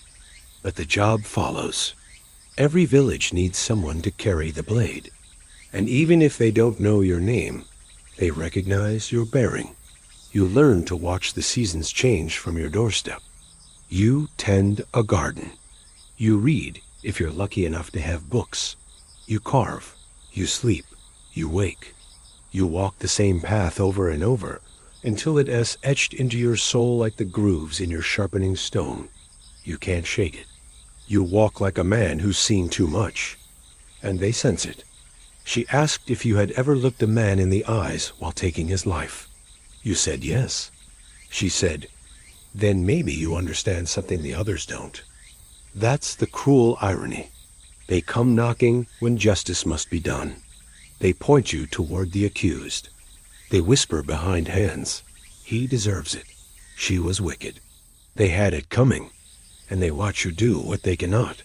But the job follows. Every village needs someone to carry the blade. And even if they don't know your name, they recognize your bearing. You learn to watch the seasons change from your doorstep. You tend a garden. You read, if you're lucky enough to have books. You carve. You sleep. You wake. You walk the same path over and over until it is etched into your soul like the grooves in your sharpening stone. You can't shake it. You walk like a man who's seen too much, and they sense it. She asked if you had ever looked a man in the eyes while taking his life. You said yes. She said, "Then maybe you understand something the others don't." That's the cruel irony. They come knocking when justice must be done. They point you toward the accused. They whisper behind hands, "He deserves it. She was wicked." They had it coming, and they watch you do what they cannot.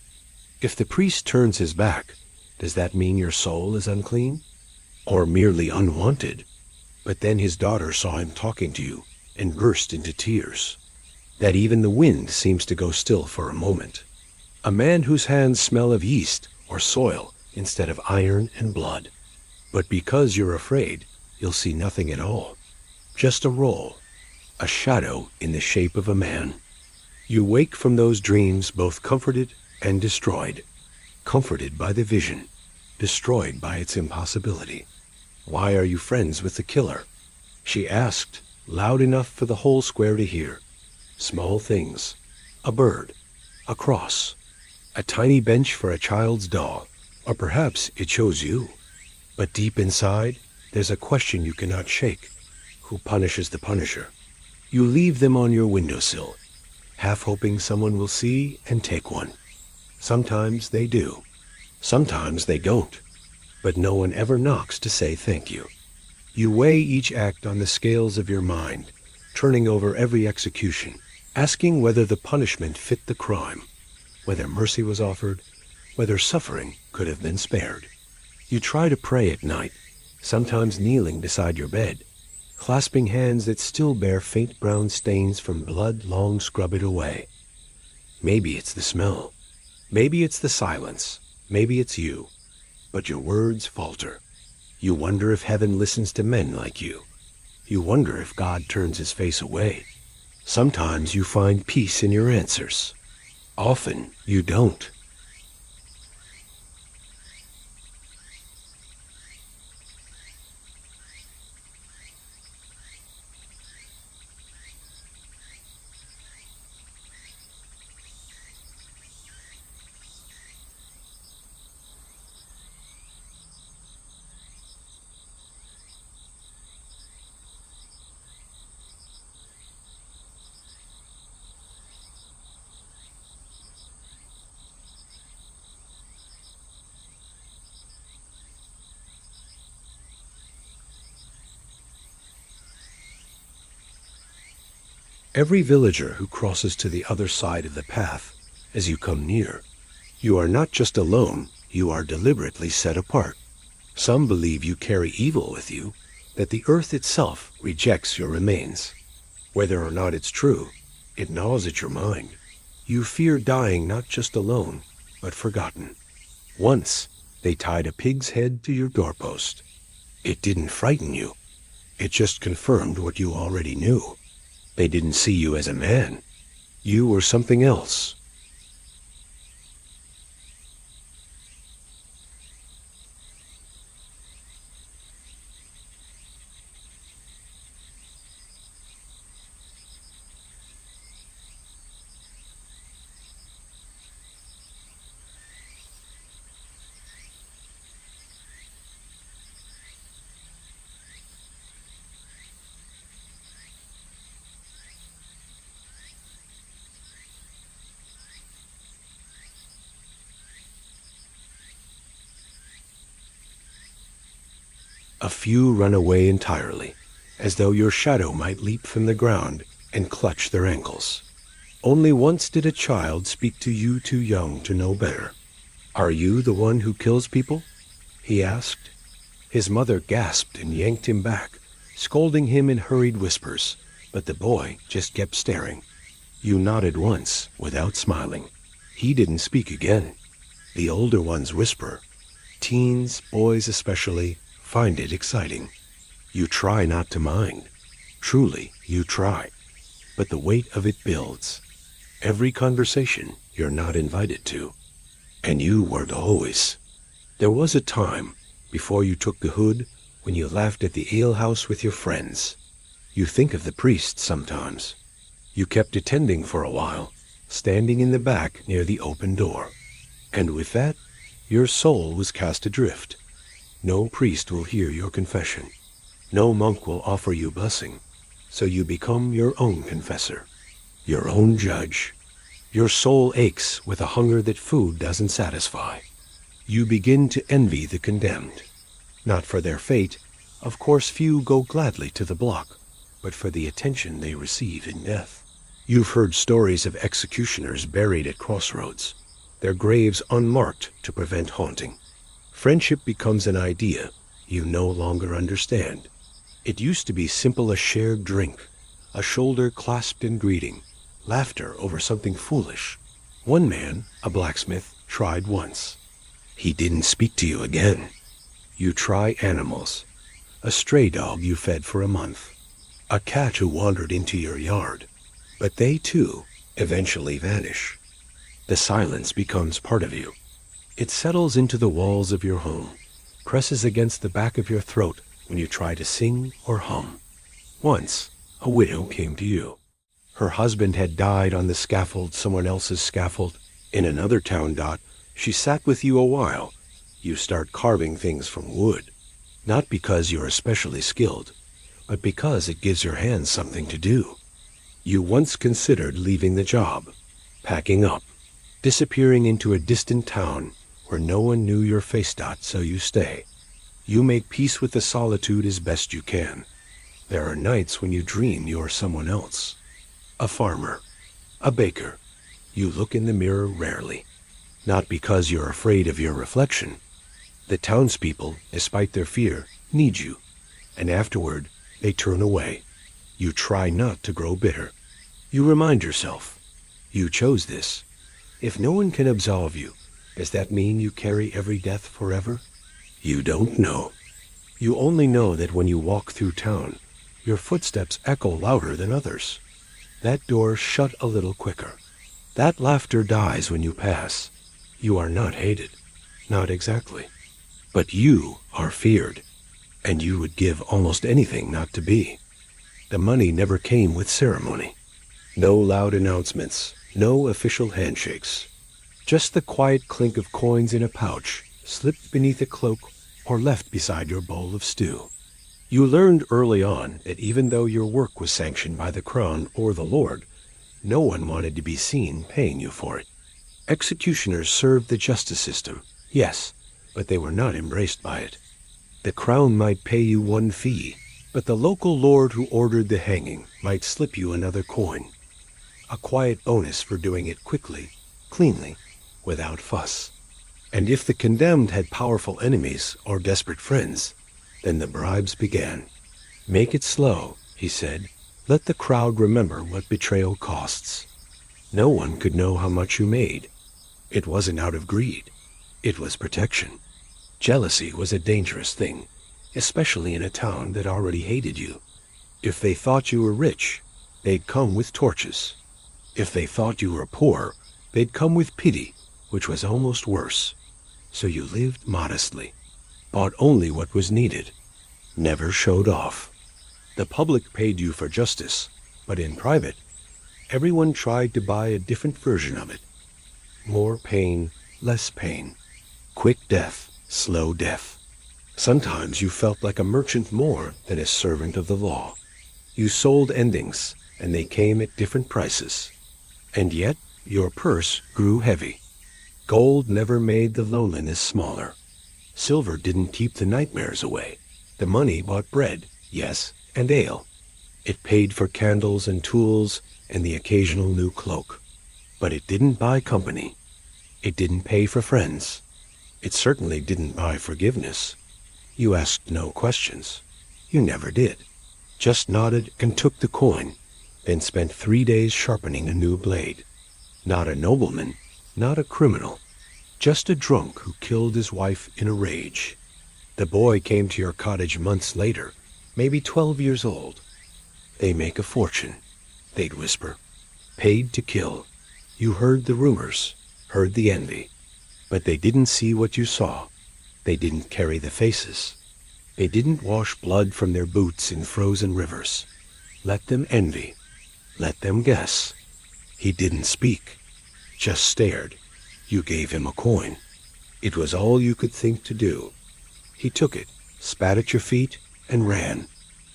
If the priest turns his back, does that mean your soul is unclean? Or merely unwanted? But then his daughter saw him talking to you and burst into tears. That even the wind seems to go still for a moment. A man whose hands smell of yeast or soil instead of iron and blood. But because you're afraid, you'll see nothing at all. Just a roll, a shadow in the shape of a man. You wake from those dreams both comforted and destroyed. Comforted by the vision, destroyed by its impossibility. "Why are you friends with the killer?" She asked, loud enough for the whole square to hear. Small things. A bird. A cross. A tiny bench for a child's doll. Or perhaps it chose you. But deep inside, there's a question you cannot shake. Who punishes the punisher? You leave them on your windowsill, half hoping someone will see and take one. Sometimes they do. Sometimes they don't. But no one ever knocks to say thank you. You weigh each act on the scales of your mind, turning over every execution, asking whether the punishment fit the crime, whether mercy was offered, whether suffering could have been spared. You try to pray at night, sometimes kneeling beside your bed, clasping hands that still bear faint brown stains from blood long scrubbed away. Maybe it's the smell. Maybe it's the silence. Maybe it's you. But your words falter. You wonder if heaven listens to men like you. You wonder if God turns his face away. Sometimes you find peace in your answers. Often you don't. Every villager who crosses to the other side of the path, as you come near, you are not just alone, you are deliberately set apart. Some believe you carry evil with you, that the earth itself rejects your remains. Whether or not it's true, it gnaws at your mind. You fear dying not just alone, but forgotten. Once, they tied a pig's head to your doorpost. It didn't frighten you. It just confirmed what you already knew. They didn't see you as a man. You were something else. A few run away entirely, as though your shadow might leap from the ground and clutch their ankles. Only once did a child speak to you too young to know better. "Are you the one who kills people?" he asked. His mother gasped and yanked him back, scolding him in hurried whispers, but the boy just kept staring. You nodded once, without smiling. He didn't speak again. The older ones whisper. Teens, boys especially, find it exciting. You try not to mind. Truly, you try. But the weight of it builds. Every conversation you're not invited to. And you weren't always. There was a time, before you took the hood, when you laughed at the alehouse with your friends. You think of the priest sometimes. You kept attending for a while, standing in the back near the open door. And with that, your soul was cast adrift. No priest will hear your confession. No monk will offer you blessing. So you become your own confessor, your own judge. Your soul aches with a hunger that food doesn't satisfy. You begin to envy the condemned. Not for their fate, of course few go gladly to the block, but for the attention they receive in death. You've heard stories of executioners buried at crossroads, their graves unmarked to prevent haunting. Friendship becomes an idea you no longer understand. It used to be simple, a shared drink, a shoulder clasped in greeting, laughter over something foolish. One man, a blacksmith, tried once. He didn't speak to you again. You try animals. A stray dog you fed for a month. A cat who wandered into your yard. But they too eventually vanish. The silence becomes part of you. It settles into the walls of your home, presses against the back of your throat when you try to sing or hum. Once, a widow came to you. Her husband had died on the scaffold, someone else's scaffold. In another town. She sat with you a while. You start carving things from wood. Not because you're especially skilled, but because it gives your hands something to do. You once considered leaving the job, packing up, disappearing into a distant town where no one knew your face. So you stay. You make peace with the solitude as best you can. There are nights when you dream you're someone else. A farmer, a baker. You look in the mirror rarely, not because you're afraid of your reflection. The townspeople, despite their fear, need you, and afterward they turn away. You try not to grow bitter. You remind yourself, you chose this. If no one can absolve you, does that mean you carry every death forever? You don't know. You only know that when you walk through town, your footsteps echo louder than others. That door shut a little quicker. That laughter dies when you pass. You are not hated. Not exactly. But you are feared, and you would give almost anything not to be. The money never came with ceremony. No loud announcements, no official handshakes. Just the quiet clink of coins in a pouch, slipped beneath a cloak or left beside your bowl of stew. You learned early on that even though your work was sanctioned by the crown or the Lord, no one wanted to be seen paying you for it. Executioners served the justice system, yes, but they were not embraced by it. The crown might pay you one fee, but the local lord who ordered the hanging might slip you another coin. A quiet bonus for doing it quickly, cleanly, without fuss. And if the condemned had powerful enemies or desperate friends, then the bribes began. Make it slow, he said. Let the crowd remember what betrayal costs. No one could know how much you made. It wasn't out of greed. It was protection. Jealousy was a dangerous thing, especially in a town that already hated you. If they thought you were rich, they'd come with torches. If they thought you were poor, they'd come with pity, which was almost worse. So you lived modestly, bought only what was needed, never showed off. The public paid you for justice, but in private, everyone tried to buy a different version of it. More pain, less pain. Quick death, slow death. Sometimes you felt like a merchant more than a servant of the law. You sold endings, and they came at different prices. And yet, your purse grew heavy. Gold never made the loneliness smaller. Silver didn't keep the nightmares away. The money bought bread, yes, and ale. It paid for candles and tools and the occasional new cloak. But it didn't buy company. It didn't pay for friends. It certainly didn't buy forgiveness. You asked no questions. You never did. Just nodded and took the coin, then spent 3 days sharpening a new blade. Not a nobleman, not a criminal, just a drunk who killed his wife in a rage. The boy came to your cottage months later, maybe 12 years old. They make a fortune, they'd whisper. Paid to kill. You heard the rumors, heard the envy. But they didn't see what you saw. They didn't carry the faces. They didn't wash blood from their boots in frozen rivers. Let them envy. Let them guess. He didn't speak, just stared. You gave him a coin. It was all you could think to do. He took it, spat at your feet, and ran.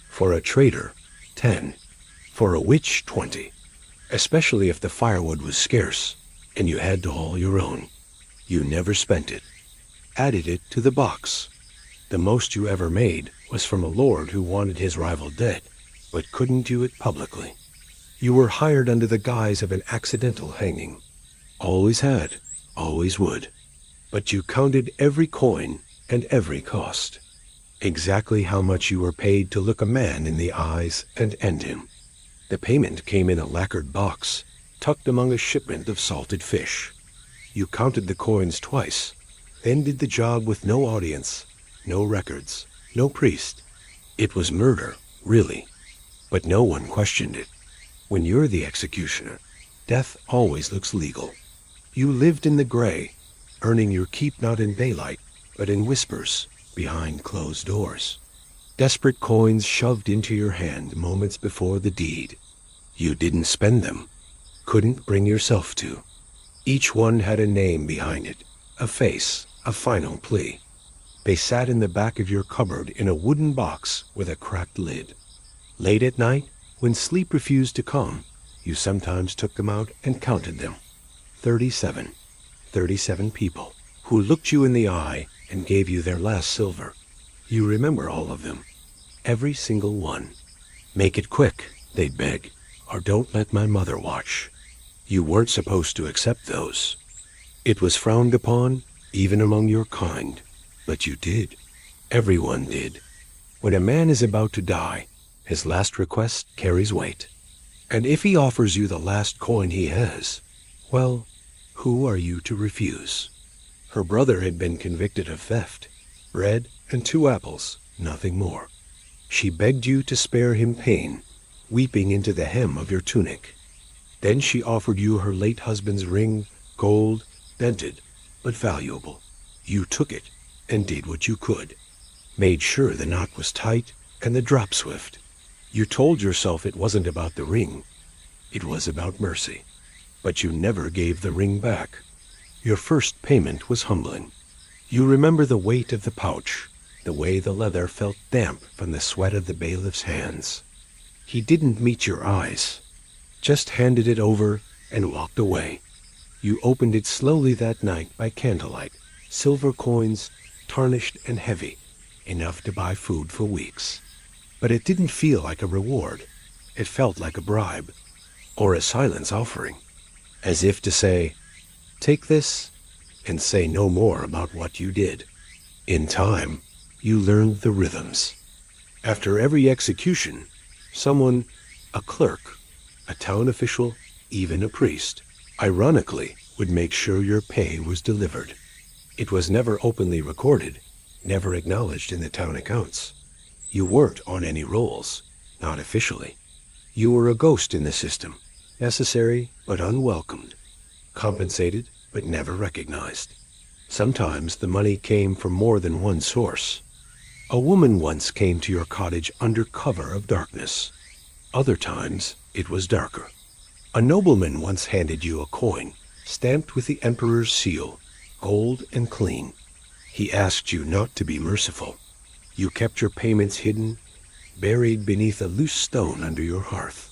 For a traitor, 10. For a witch, 20. Especially if the firewood was scarce, and you had to haul your own. You never spent it. Added it to the box. The most you ever made was from a lord who wanted his rival dead, but couldn't do it publicly. You were hired under the guise of an accidental hanging. Always had, always would. But you counted every coin and every cost. Exactly how much you were paid to look a man in the eyes and end him. The payment came in a lacquered box, tucked among a shipment of salted fish. You counted the coins twice, then did the job with no audience, no records, no priest. It was murder, really, but no one questioned it. When you're the executioner, death always looks legal. You lived in the gray, earning your keep not in daylight, but in whispers behind closed doors. Desperate coins shoved into your hand moments before the deed. You didn't spend them, couldn't bring yourself to. Each one had a name behind it, a face, a final plea. They sat in the back of your cupboard in a wooden box with a cracked lid. Late at night, when sleep refused to come, you sometimes took them out and counted them. 37. 37 people who looked you in the eye and gave you their last silver. You remember all of them, every single one. Make it quick, they'd beg, or don't let my mother watch. You weren't supposed to accept those. It was frowned upon, even among your kind, but you did. Everyone did. When a man is about to die, his last request carries weight. And if he offers you the last coin he has, well, who are you to refuse? Her brother had been convicted of theft, bread and 2 apples, nothing more. She begged you to spare him pain, weeping into the hem of your tunic. Then she offered you her late husband's ring, gold, dented, but valuable. You took it and did what you could. Made sure the knot was tight and the drop swift. You told yourself it wasn't about the ring. It was about mercy. But you never gave the ring back. Your first payment was humbling. You remember the weight of the pouch, the way the leather felt damp from the sweat of the bailiff's hands. He didn't meet your eyes, just handed it over and walked away. You opened it slowly that night by candlelight, silver coins, tarnished and heavy, enough to buy food for weeks. But it didn't feel like a reward. It felt like a bribe, or a silence offering, as if to say, take this and say no more about what you did. In time, you learned the rhythms. After every execution, someone, a clerk, a town official, even a priest, ironically, would make sure your pay was delivered. It was never openly recorded, never acknowledged in the town accounts. You weren't on any rolls, not officially. You were a ghost in the system, necessary but unwelcomed, compensated but never recognized. Sometimes the money came from more than one source. A woman once came to your cottage under cover of darkness. Other times it was darker. A nobleman once handed you a coin, stamped with the emperor's seal, gold and clean. He asked you not to be merciful. You kept your payments hidden, buried beneath a loose stone under your hearth.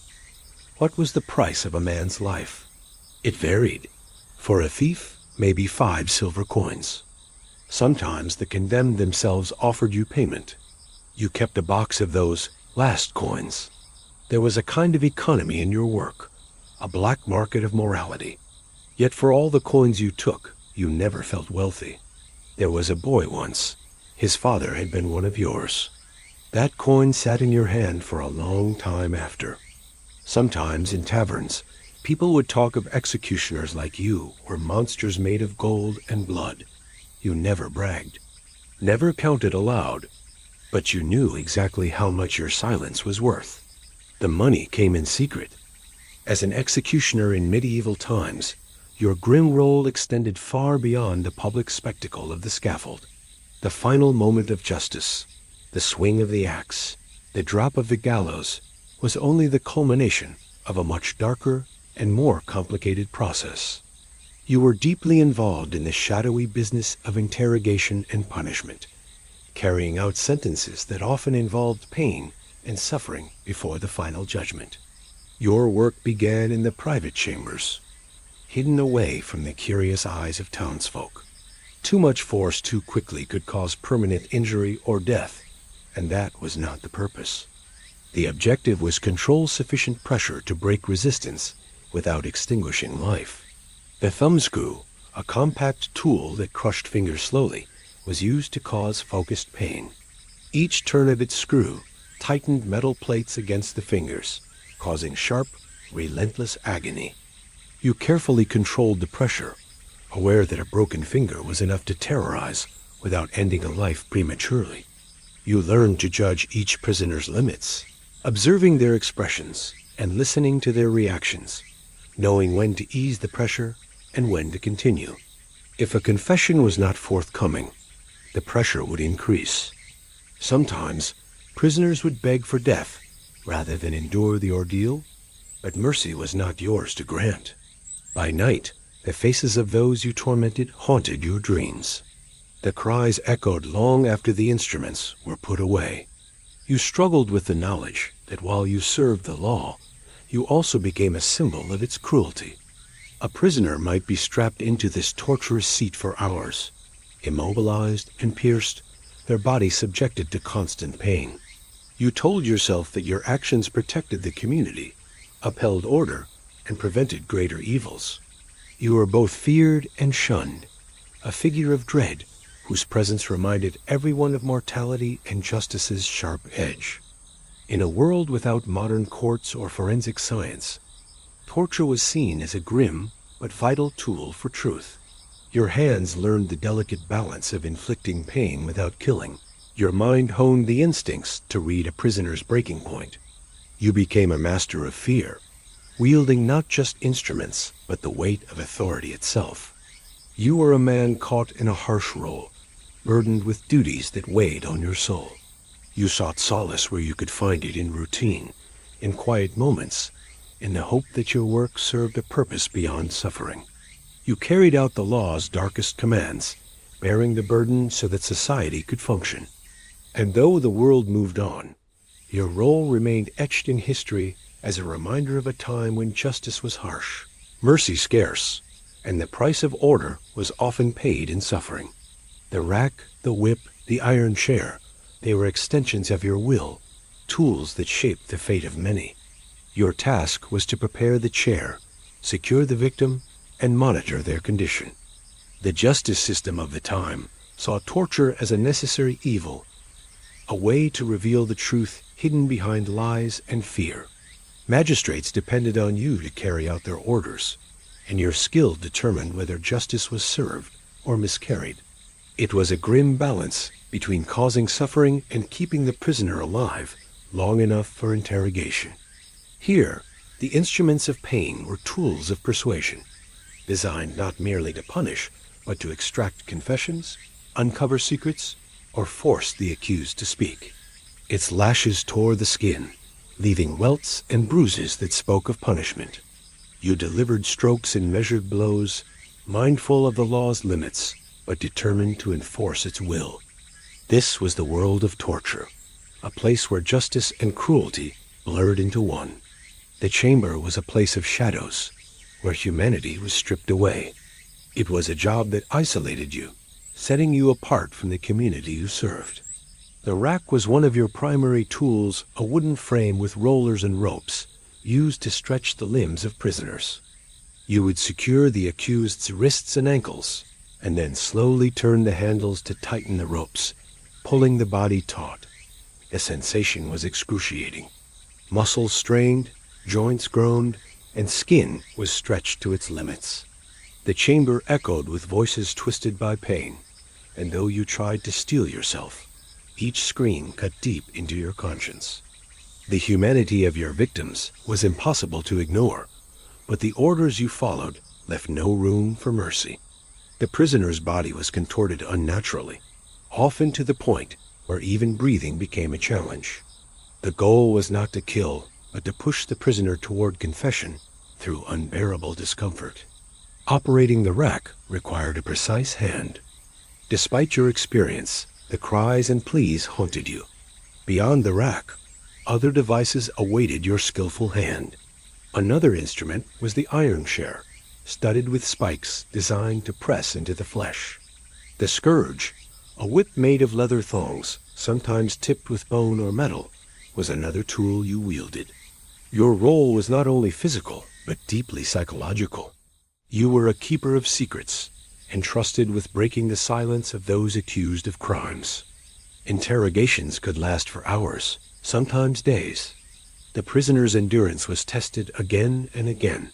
What was the price of a man's life? It varied. For a thief, maybe 5 silver coins. Sometimes the condemned themselves offered you payment. You kept a box of those last coins. There was a kind of economy in your work, a black market of morality. Yet for all the coins you took, you never felt wealthy. There was a boy once. His father had been one of yours. That coin sat in your hand for a long time after. Sometimes in taverns, people would talk of executioners like you were monsters made of gold and blood. You never bragged, never counted aloud, but you knew exactly how much your silence was worth. The money came in secret. As an executioner in medieval times, your grim role extended far beyond the public spectacle of the scaffold. The final moment of justice, the swing of the axe, the drop of the gallows, was only the culmination of a much darker and more complicated process. You were deeply involved in the shadowy business of interrogation and punishment, carrying out sentences that often involved pain and suffering before the final judgment. Your work began in the private chambers, hidden away from the curious eyes of townsfolk. Too much force too quickly could cause permanent injury or death, and that was not the purpose. The objective was control sufficient pressure to break resistance without extinguishing life. The thumbscrew, a compact tool that crushed fingers slowly, was used to cause focused pain. Each turn of its screw tightened metal plates against the fingers, causing sharp, relentless agony. You carefully controlled the pressure, aware that a broken finger was enough to terrorize without ending a life prematurely. You learned to judge each prisoner's limits, observing their expressions and listening to their reactions, knowing when to ease the pressure and when to continue. If a confession was not forthcoming, the pressure would increase. Sometimes Prisoners would beg for death rather than endure the ordeal, but mercy was not yours to grant. By night, the faces of those you tormented haunted your dreams. The cries echoed long after the instruments were put away. You struggled with the knowledge that while you served the law, you also became a symbol of its cruelty. A prisoner might be strapped into this torturous seat for hours, immobilized and pierced, their body subjected to constant pain. You told yourself that your actions protected the community, upheld order, and prevented greater evils. You were both feared and shunned, a figure of dread whose presence reminded everyone of mortality and justice's sharp edge. In a world without modern courts or forensic science, torture was seen as a grim but vital tool for truth. Your hands learned the delicate balance of inflicting pain without killing. Your mind honed the instincts to read a prisoner's breaking point. You became a master of fear, wielding not just instruments, but the weight of authority itself. You were a man caught in a harsh role, burdened with duties that weighed on your soul. You sought solace where you could find it in routine, in quiet moments, in the hope that your work served a purpose beyond suffering. You carried out the law's darkest commands, bearing the burden so that society could function. And though the world moved on, your role remained etched in history as a reminder of a time when justice was harsh, mercy scarce, and the price of order was often paid in suffering. The rack, the whip, the iron chair, they were extensions of your will, tools that shaped the fate of many. Your task was to prepare the chair, secure the victim, and monitor their condition. The justice system of the time saw torture as a necessary evil, a way to reveal the truth hidden behind lies and fear. Magistrates depended on you to carry out their orders, and your skill determined whether justice was served or miscarried. It was a grim balance between causing suffering and keeping the prisoner alive long enough for interrogation. Here, the instruments of pain were tools of persuasion, designed not merely to punish, but to extract confessions, uncover secrets, or force the accused to speak. Its lashes tore the skin, leaving welts and bruises that spoke of punishment. You delivered strokes in measured blows, mindful of the law's limits, but determined to enforce its will. This was the world of torture, a place where justice and cruelty blurred into one. The chamber was a place of shadows, where humanity was stripped away. It was a job that isolated you, setting you apart from the community you served. The rack was one of your primary tools, a wooden frame with rollers and ropes, used to stretch the limbs of prisoners. You would secure the accused's wrists and ankles, and then slowly turn the handles to tighten the ropes, pulling the body taut. The sensation was excruciating. Muscles strained, joints groaned, and skin was stretched to its limits. The chamber echoed with voices twisted by pain, and though you tried to steel yourself, each scream cut deep into your conscience. The humanity of your victims was impossible to ignore, but the orders you followed left no room for mercy. The prisoner's body was contorted unnaturally, often to the point where even breathing became a challenge. The goal was not to kill, but to push the prisoner toward confession through unbearable discomfort. Operating the rack required a precise hand. Despite your experience, the cries and pleas haunted you. Beyond the rack, other devices awaited your skillful hand. Another instrument was the iron chair, studded with spikes designed to press into the flesh. The scourge, a whip made of leather thongs, sometimes tipped with bone or metal, was another tool you wielded. Your role was not only physical, but deeply psychological. You were a keeper of secrets, entrusted with breaking the silence of those accused of crimes. Interrogations could last for hours, sometimes days. The prisoner's endurance was tested again and again,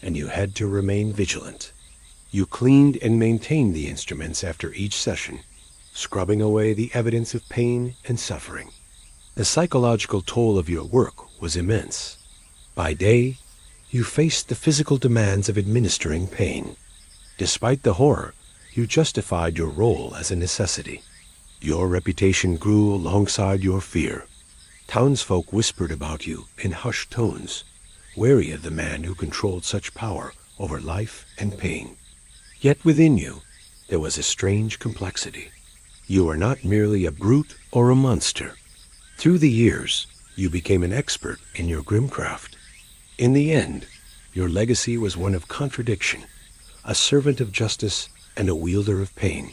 and you had to remain vigilant. You cleaned and maintained the instruments after each session, scrubbing away the evidence of pain and suffering. The psychological toll of your work was immense. By day, you faced the physical demands of administering pain. Despite the horror, you justified your role as a necessity. Your reputation grew alongside your fear, Townsfolk whispered about you in hushed tones, wary of the man who controlled such power over life and pain. Yet within you, there was a strange complexity. You were not merely a brute or a monster. Through the years, you became an expert in your grimcraft. In the end, your legacy was one of contradiction, a servant of justice and a wielder of pain,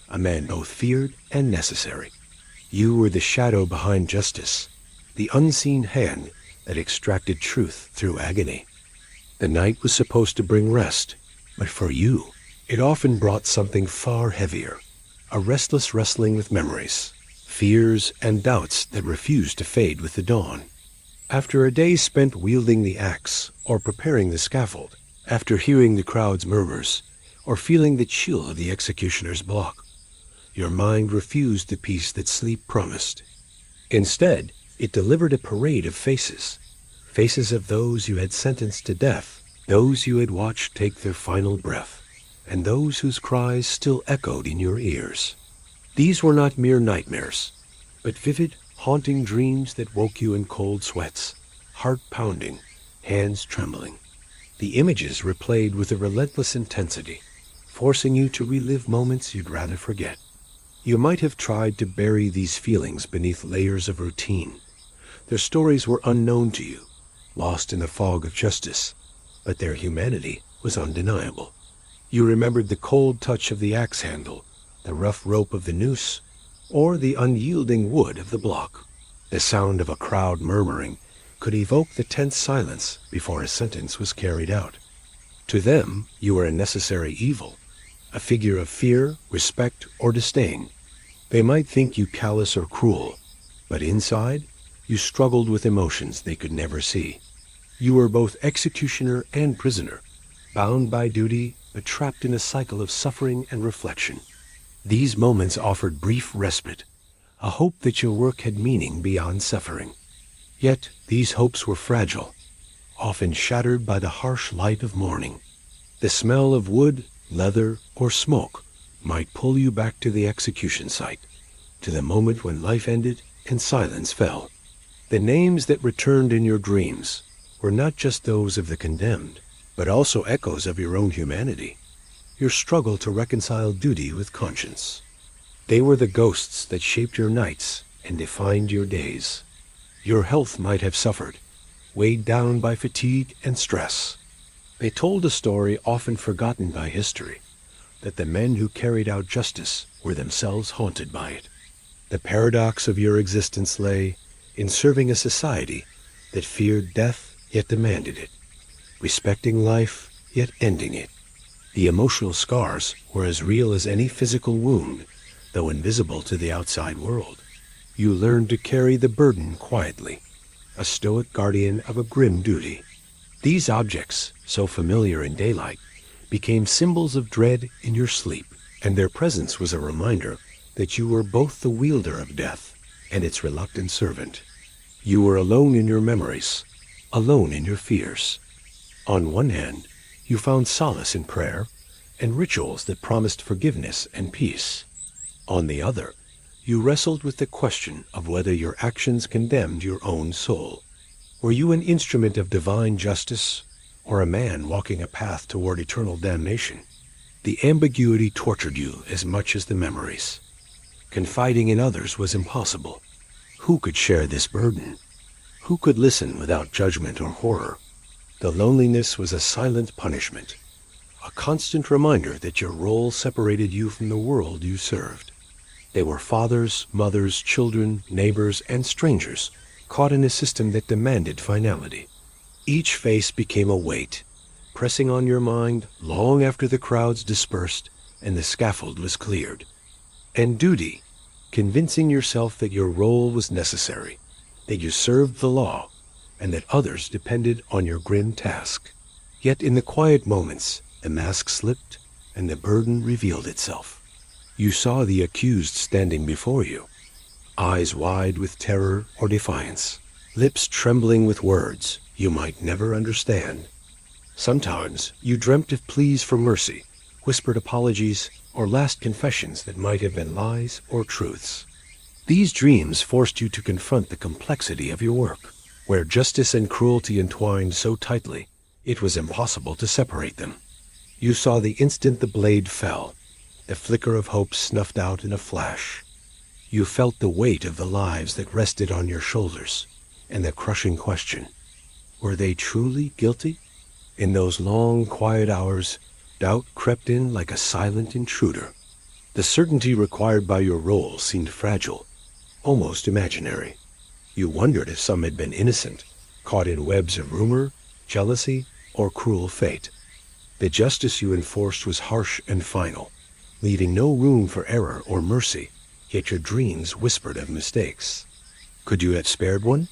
a man both feared and necessary. You were the shadow behind justice, the unseen hand that extracted truth through agony. The night was supposed to bring rest, but for you, it often brought something far heavier, a restless wrestling with memories, fears and doubts that refused to fade with the dawn. After a day spent wielding the axe or preparing the scaffold, after hearing the crowd's murmurs or feeling the chill of the executioner's block, your mind refused the peace that sleep promised. Instead, it delivered a parade of faces, faces of those you had sentenced to death, those you had watched take their final breath, and those whose cries still echoed in your ears. These were not mere nightmares, but vivid, haunting dreams that woke you in cold sweats, heart pounding, hands trembling. The images replayed with a relentless intensity, forcing you to relive moments you'd rather forget. You might have tried to bury these feelings beneath layers of routine. Their stories were unknown to you, lost in the fog of justice, but their humanity was undeniable. You remembered the cold touch of the axe handle, the rough rope of the noose, or the unyielding wood of the block. The sound of a crowd murmuring could evoke the tense silence before a sentence was carried out. To them, you were a necessary evil, a figure of fear, respect, or disdain. They might think you callous or cruel, but inside, you struggled with emotions they could never see. You were both executioner and prisoner, bound by duty, but trapped in a cycle of suffering and reflection. These moments offered brief respite, a hope that your work had meaning beyond suffering. Yet these hopes were fragile, often shattered by the harsh light of morning. The smell of wood, leather, or smoke might pull you back to the execution site, to the moment when life ended and silence fell. The names that returned in your dreams were not just those of the condemned, but also echoes of your own humanity, your struggle to reconcile duty with conscience. They were the ghosts that shaped your nights and defined your days. Your health might have suffered, weighed down by fatigue and stress. They told a story often forgotten by history, that the men who carried out justice were themselves haunted by it. The paradox of your existence lay in serving a society that feared death yet demanded it, respecting life yet ending it. The emotional scars were as real as any physical wound, though invisible to the outside world. You learned to carry the burden quietly, a stoic guardian of a grim duty. These objects, so familiar in daylight, became symbols of dread in your sleep, and their presence was a reminder that you were both the wielder of death and its reluctant servant. You were alone in your memories, alone in your fears. On one hand, you found solace in prayer and rituals that promised forgiveness and peace. On the other, you wrestled with the question of whether your actions condemned your own soul. Were you an instrument of divine justice, or a man walking a path toward eternal damnation? The ambiguity tortured you as much as the memories. Confiding in others was impossible. Who could share this burden? Who could listen without judgment or horror? The loneliness was a silent punishment, a constant reminder that your role separated you from the world you served. They were fathers, mothers, children, neighbors, and strangers, caught in a system that demanded finality. Each face became a weight, pressing on your mind long after the crowds dispersed and the scaffold was cleared. And duty, convincing yourself that your role was necessary, that you served the law, and that others depended on your grim task. Yet in the quiet moments, the mask slipped and the burden revealed itself. You saw the accused standing before you, eyes wide with terror or defiance, lips trembling with words you might never understand. Sometimes you dreamt of pleas for mercy, whispered apologies, or last confessions that might have been lies or truths. These dreams forced you to confront the complexity of your work, where justice and cruelty entwined so tightly, it was impossible to separate them. You saw the instant the blade fell, the flicker of hope snuffed out in a flash. You felt the weight of the lives that rested on your shoulders, and the crushing question, were they truly guilty? In those long, quiet hours, doubt crept in like a silent intruder. The certainty required by your role seemed fragile, almost imaginary. You wondered if some had been innocent, caught in webs of rumor, jealousy, or cruel fate. The justice you enforced was harsh and final, leaving no room for error or mercy, yet your dreams whispered of mistakes. Could you have spared one?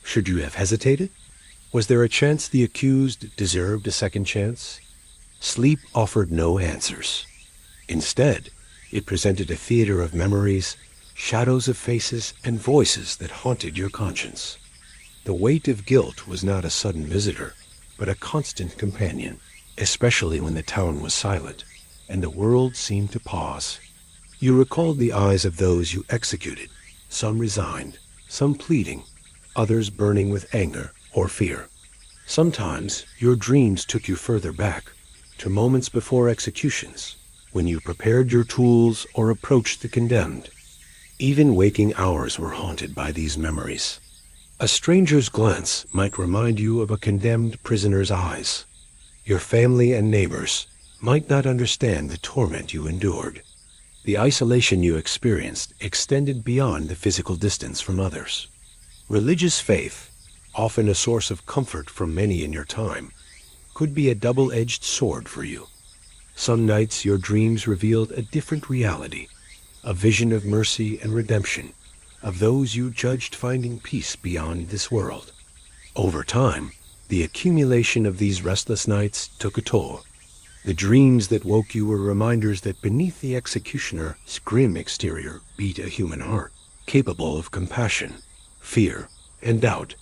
Should you have hesitated? Was there a chance the accused deserved a second chance? Sleep offered no answers. Instead, it presented a theater of memories, shadows of faces, and voices that haunted your conscience. The weight of guilt was not a sudden visitor, but a constant companion, especially when the town was silent, and the world seemed to pause. You recalled the eyes of those you executed, some resigned, some pleading, others burning with anger or fear. Sometimes your dreams took you further back, to moments before executions, when you prepared your tools or approached the condemned. Even waking hours were haunted by these memories. A stranger's glance might remind you of a condemned prisoner's eyes. Your family and neighbors might not understand the torment you endured. The isolation you experienced extended beyond the physical distance from others. Religious faith, often a source of comfort for many in your time, could be a double-edged sword for you. Some nights your dreams revealed a different reality, a vision of mercy and redemption, of those you judged finding peace beyond this world. Over time, the accumulation of these restless nights took a toll. The dreams that woke you were reminders that beneath the executioner's grim exterior beat a human heart, capable of compassion, fear, and doubt.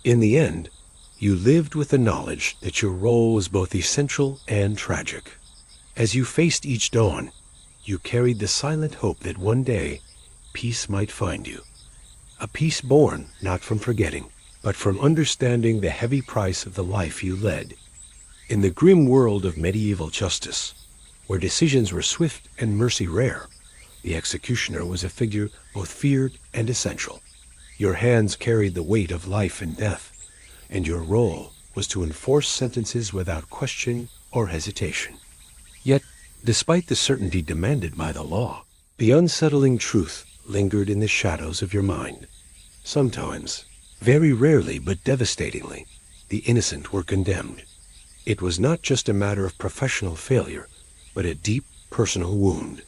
In the end, you lived with the knowledge that your role was both essential and tragic. As you faced each dawn, you carried the silent hope that one day peace might find you. A peace born not from forgetting, but from understanding the heavy price of the life you led. In the grim world of medieval justice, where decisions were swift and mercy rare, the executioner was a figure both feared and essential. Your hands carried the weight of life and death, and your role was to enforce sentences without question or hesitation. Yet, despite the certainty demanded by the law, the unsettling truth lingered in the shadows of your mind. Sometimes, very rarely but devastatingly, the innocent were condemned. It was not just a matter of professional failure, but a deep personal wound.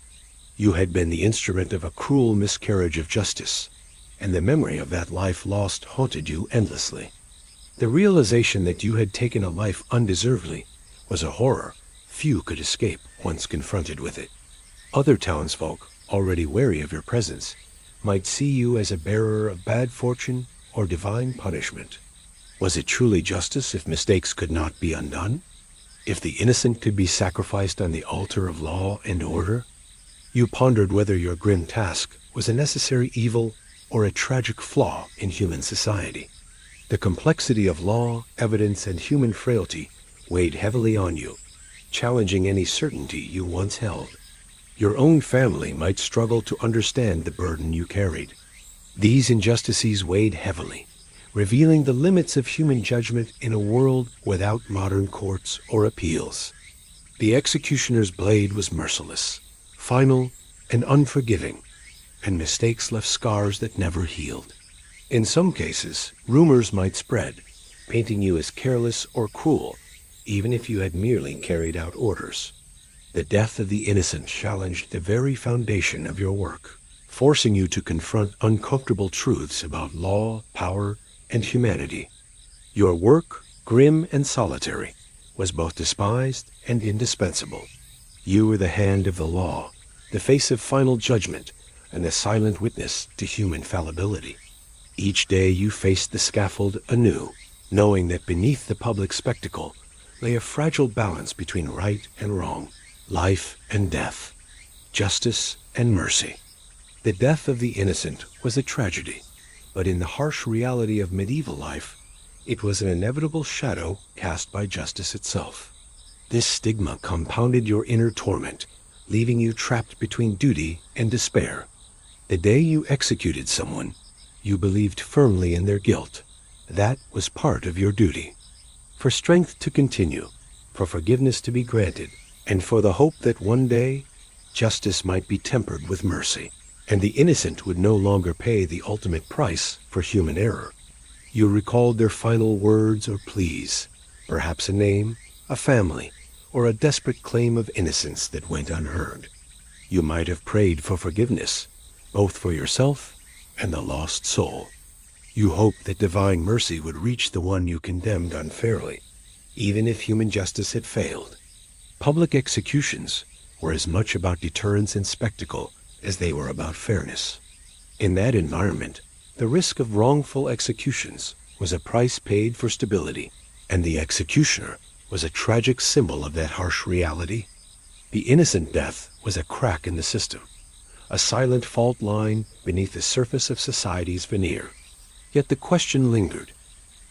You had been the instrument of a cruel miscarriage of justice, and the memory of that life lost haunted you endlessly. The realization that you had taken a life undeservedly was a horror few could escape once confronted with it. Other townsfolk, already wary of your presence, might see you as a bearer of bad fortune or divine punishment. Was it truly justice if mistakes could not be undone? If the innocent could be sacrificed on the altar of law and order? You pondered whether your grim task was a necessary evil or a tragic flaw in human society. The complexity of law, evidence, and human frailty weighed heavily on you, challenging any certainty you once held. Your own family might struggle to understand the burden you carried. These injustices weighed heavily, revealing the limits of human judgment in a world without modern courts or appeals. The executioner's blade was merciless, final, and unforgiving, and mistakes left scars that never healed. In some cases, rumors might spread, painting you as careless or cruel, even if you had merely carried out orders. The death of the innocent challenged the very foundation of your work, forcing you to confront uncomfortable truths about law, power, and humanity. Your work, grim and solitary, was both despised and indispensable. You were the hand of the law, the face of final judgment, and the silent witness to human fallibility. Each day you faced the scaffold anew, knowing that beneath the public spectacle lay a fragile balance between right and wrong, life and death, justice and mercy. The death of the innocent was a tragedy, but in the harsh reality of medieval life, it was an inevitable shadow cast by justice itself. This stigma compounded your inner torment, leaving you trapped between duty and despair. The day you executed someone, you believed firmly in their guilt. That was part of your duty. For strength to continue, for forgiveness to be granted, and for the hope that one day justice might be tempered with mercy, and the innocent would no longer pay the ultimate price for human error. You recalled their final words or pleas, perhaps a name, a family, or a desperate claim of innocence that went unheard. You might have prayed for forgiveness, both for yourself and the lost soul. You hoped that divine mercy would reach the one you condemned unfairly, even if human justice had failed. Public executions were as much about deterrence and spectacle as they were about fairness. In that environment, the risk of wrongful executions was a price paid for stability, and the executioner was a tragic symbol of that harsh reality. The innocent death was a crack in the system, a silent fault line beneath the surface of society's veneer. Yet the question lingered: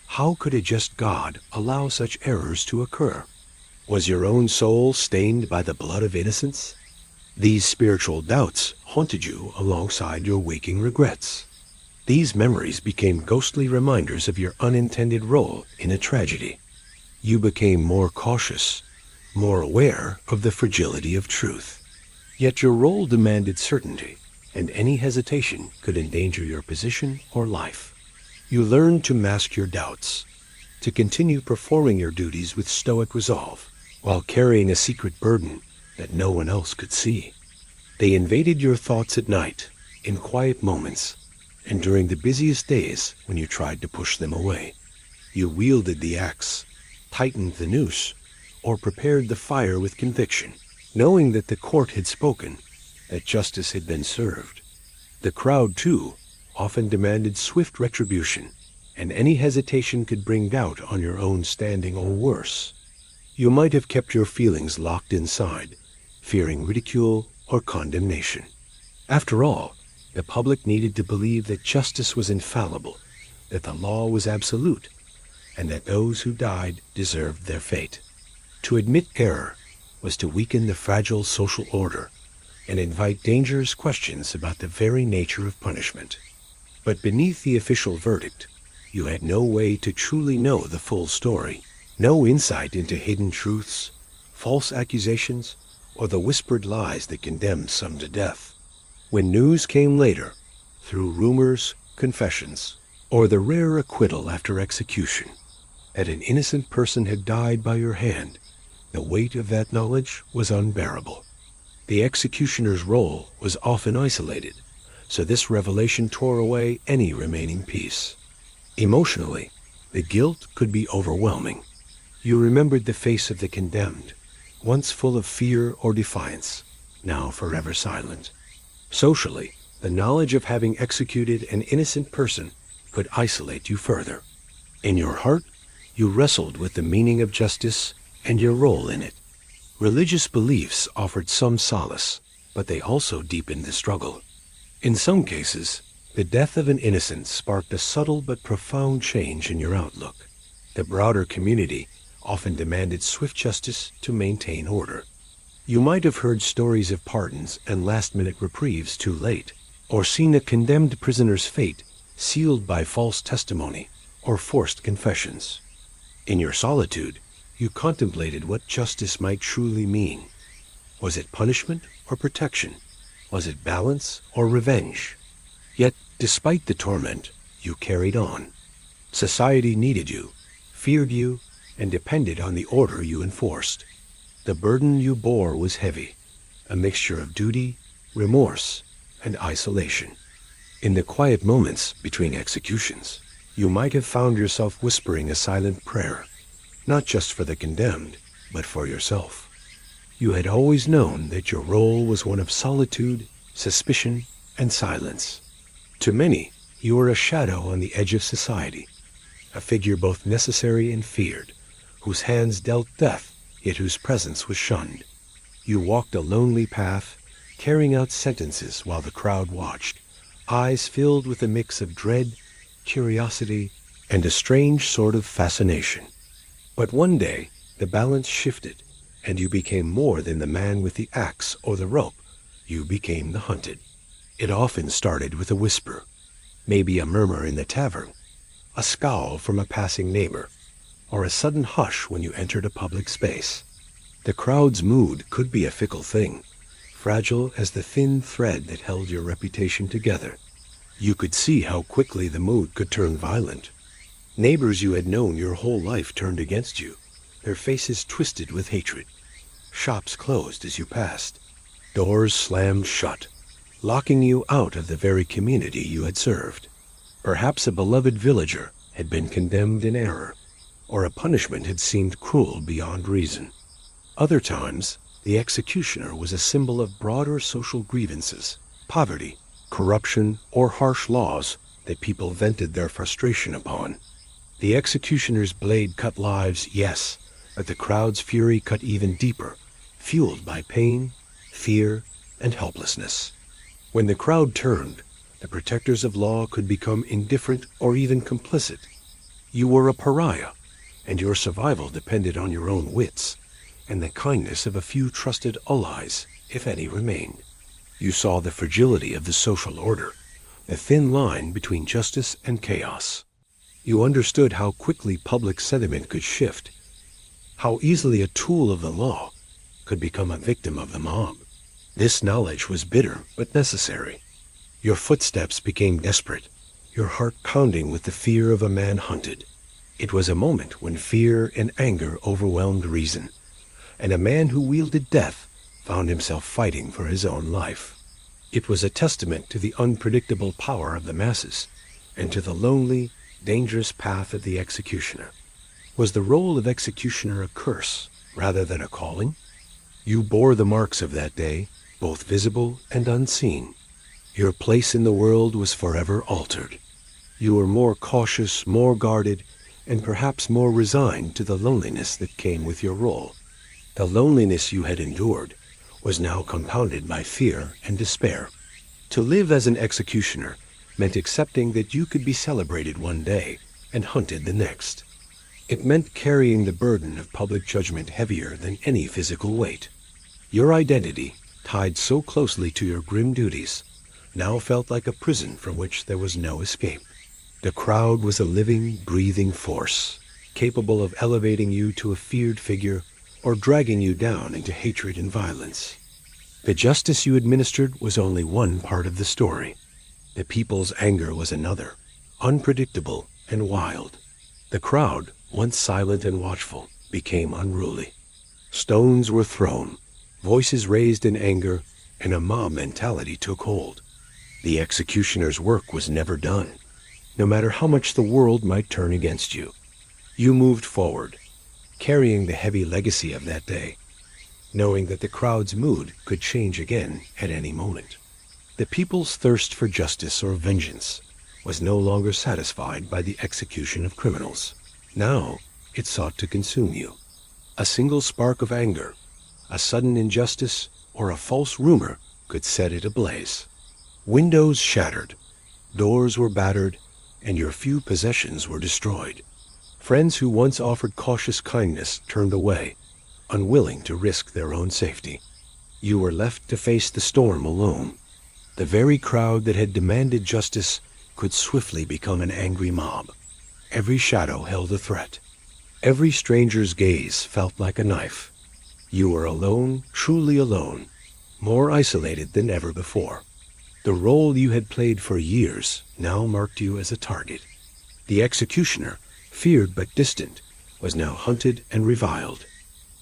how could a just God allow such errors to occur? Was your own soul stained by the blood of innocence? These spiritual doubts haunted you alongside your waking regrets. These memories became ghostly reminders of your unintended role in a tragedy. You became more cautious, more aware of the fragility of truth. Yet your role demanded certainty, and any hesitation could endanger your position or life. You learned to mask your doubts, to continue performing your duties with stoic resolve, while carrying a secret burden that no one else could see. They invaded your thoughts at night, in quiet moments, and during the busiest days when you tried to push them away. You wielded the axe, tightened the noose, or prepared the fire with conviction, knowing that the court had spoken, that justice had been served. The crowd, too, often demanded swift retribution, and any hesitation could bring doubt on your own standing or worse. You might have kept your feelings locked inside, fearing ridicule or condemnation. After all, the public needed to believe that justice was infallible, that the law was absolute, and that those who died deserved their fate. To admit error was to weaken the fragile social order and invite dangerous questions about the very nature of punishment. But beneath the official verdict, you had no way to truly know the full story, no insight into hidden truths, false accusations, or the whispered lies that condemned some to death. When news came later, through rumors, confessions, or the rare acquittal after execution, that an innocent person had died by your hand, the weight of that knowledge was unbearable. The executioner's role was often isolated, so this revelation tore away any remaining peace. Emotionally, the guilt could be overwhelming. You remembered the face of the condemned, once full of fear or defiance, now forever silent. Socially, the knowledge of having executed an innocent person could isolate you further. In your heart, you wrestled with the meaning of justice and your role in it. Religious beliefs offered some solace, but they also deepened the struggle. In some cases, the death of an innocent sparked a subtle but profound change in your outlook. The broader community often demanded swift justice to maintain order. You might have heard stories of pardons and last-minute reprieves too late, or seen a condemned prisoner's fate sealed by false testimony or forced confessions. In your solitude, you contemplated what justice might truly mean. Was it punishment or protection? Was it balance or revenge? Yet, despite the torment, you carried on. Society needed you, feared you, and depended on the order you enforced. The burden you bore was heavy, a mixture of duty, remorse, and isolation. In the quiet moments between executions, you might have found yourself whispering a silent prayer, not just for the condemned, but for yourself. You had always known that your role was one of solitude, suspicion, and silence. To many, you were a shadow on the edge of society, a figure both necessary and feared, whose hands dealt death, yet whose presence was shunned. You walked a lonely path, carrying out sentences while the crowd watched, eyes filled with a mix of dread, curiosity, and a strange sort of fascination. But one day, the balance shifted, and you became more than the man with the axe or the rope. You became the hunted. It often started with a whisper, maybe a murmur in the tavern, a scowl from a passing neighbor, or a sudden hush when you entered a public space. The crowd's mood could be a fickle thing, fragile as the thin thread that held your reputation together. You could see how quickly the mood could turn violent. Neighbors you had known your whole life turned against you, their faces twisted with hatred. Shops closed as you passed. Doors slammed shut, locking you out of the very community you had served. Perhaps a beloved villager had been condemned in error, or a punishment had seemed cruel beyond reason. Other times, the executioner was a symbol of broader social grievances, poverty, corruption, or harsh laws that people vented their frustration upon. The executioner's blade cut lives, yes, but the crowd's fury cut even deeper, fueled by pain, fear, and helplessness. When the crowd turned, the protectors of law could become indifferent or even complicit. You were a pariah, and your survival depended on your own wits and the kindness of a few trusted allies, if any remained. You saw the fragility of the social order, the thin line between justice and chaos. You understood how quickly public sentiment could shift, how easily a tool of the law could become a victim of the mob. This knowledge was bitter but necessary. Your footsteps became desperate, your heart pounding with the fear of a man hunted. It was a moment when fear and anger overwhelmed reason, and a man who wielded death found himself fighting for his own life. It was a testament to the unpredictable power of the masses, and to the lonely, dangerous path of the executioner. Was the role of executioner a curse rather than a calling? You bore the marks of that day, both visible and unseen. Your place in the world was forever altered. You were more cautious, more guarded, and perhaps more resigned to the loneliness that came with your role. The loneliness you had endured was now compounded by fear and despair. To live as an executioner meant accepting that you could be celebrated one day and hunted the next. It meant carrying the burden of public judgment heavier than any physical weight. Your identity, tied so closely to your grim duties, now felt like a prison from which there was no escape. The crowd was a living, breathing force, capable of elevating you to a feared figure or dragging you down into hatred and violence. The justice you administered was only one part of the story. The people's anger was another, unpredictable and wild. The crowd, once silent and watchful, became unruly. Stones were thrown, voices raised in anger, and a mob mentality took hold. The executioner's work was never done, no matter how much the world might turn against you. You moved forward, carrying the heavy legacy of that day, knowing that the crowd's mood could change again at any moment. The people's thirst for justice or vengeance was no longer satisfied by the execution of criminals. Now it sought to consume you. A single spark of anger, a sudden injustice, or a false rumor could set it ablaze. Windows shattered, doors were battered, and your few possessions were destroyed. Friends who once offered cautious kindness turned away, unwilling to risk their own safety. You were left to face the storm alone. The very crowd that had demanded justice could swiftly become an angry mob. Every shadow held a threat. Every stranger's gaze felt like a knife. You were alone, truly alone, more isolated than ever before. The role you had played for years now marked you as a target. The executioner, feared but distant, was now hunted and reviled.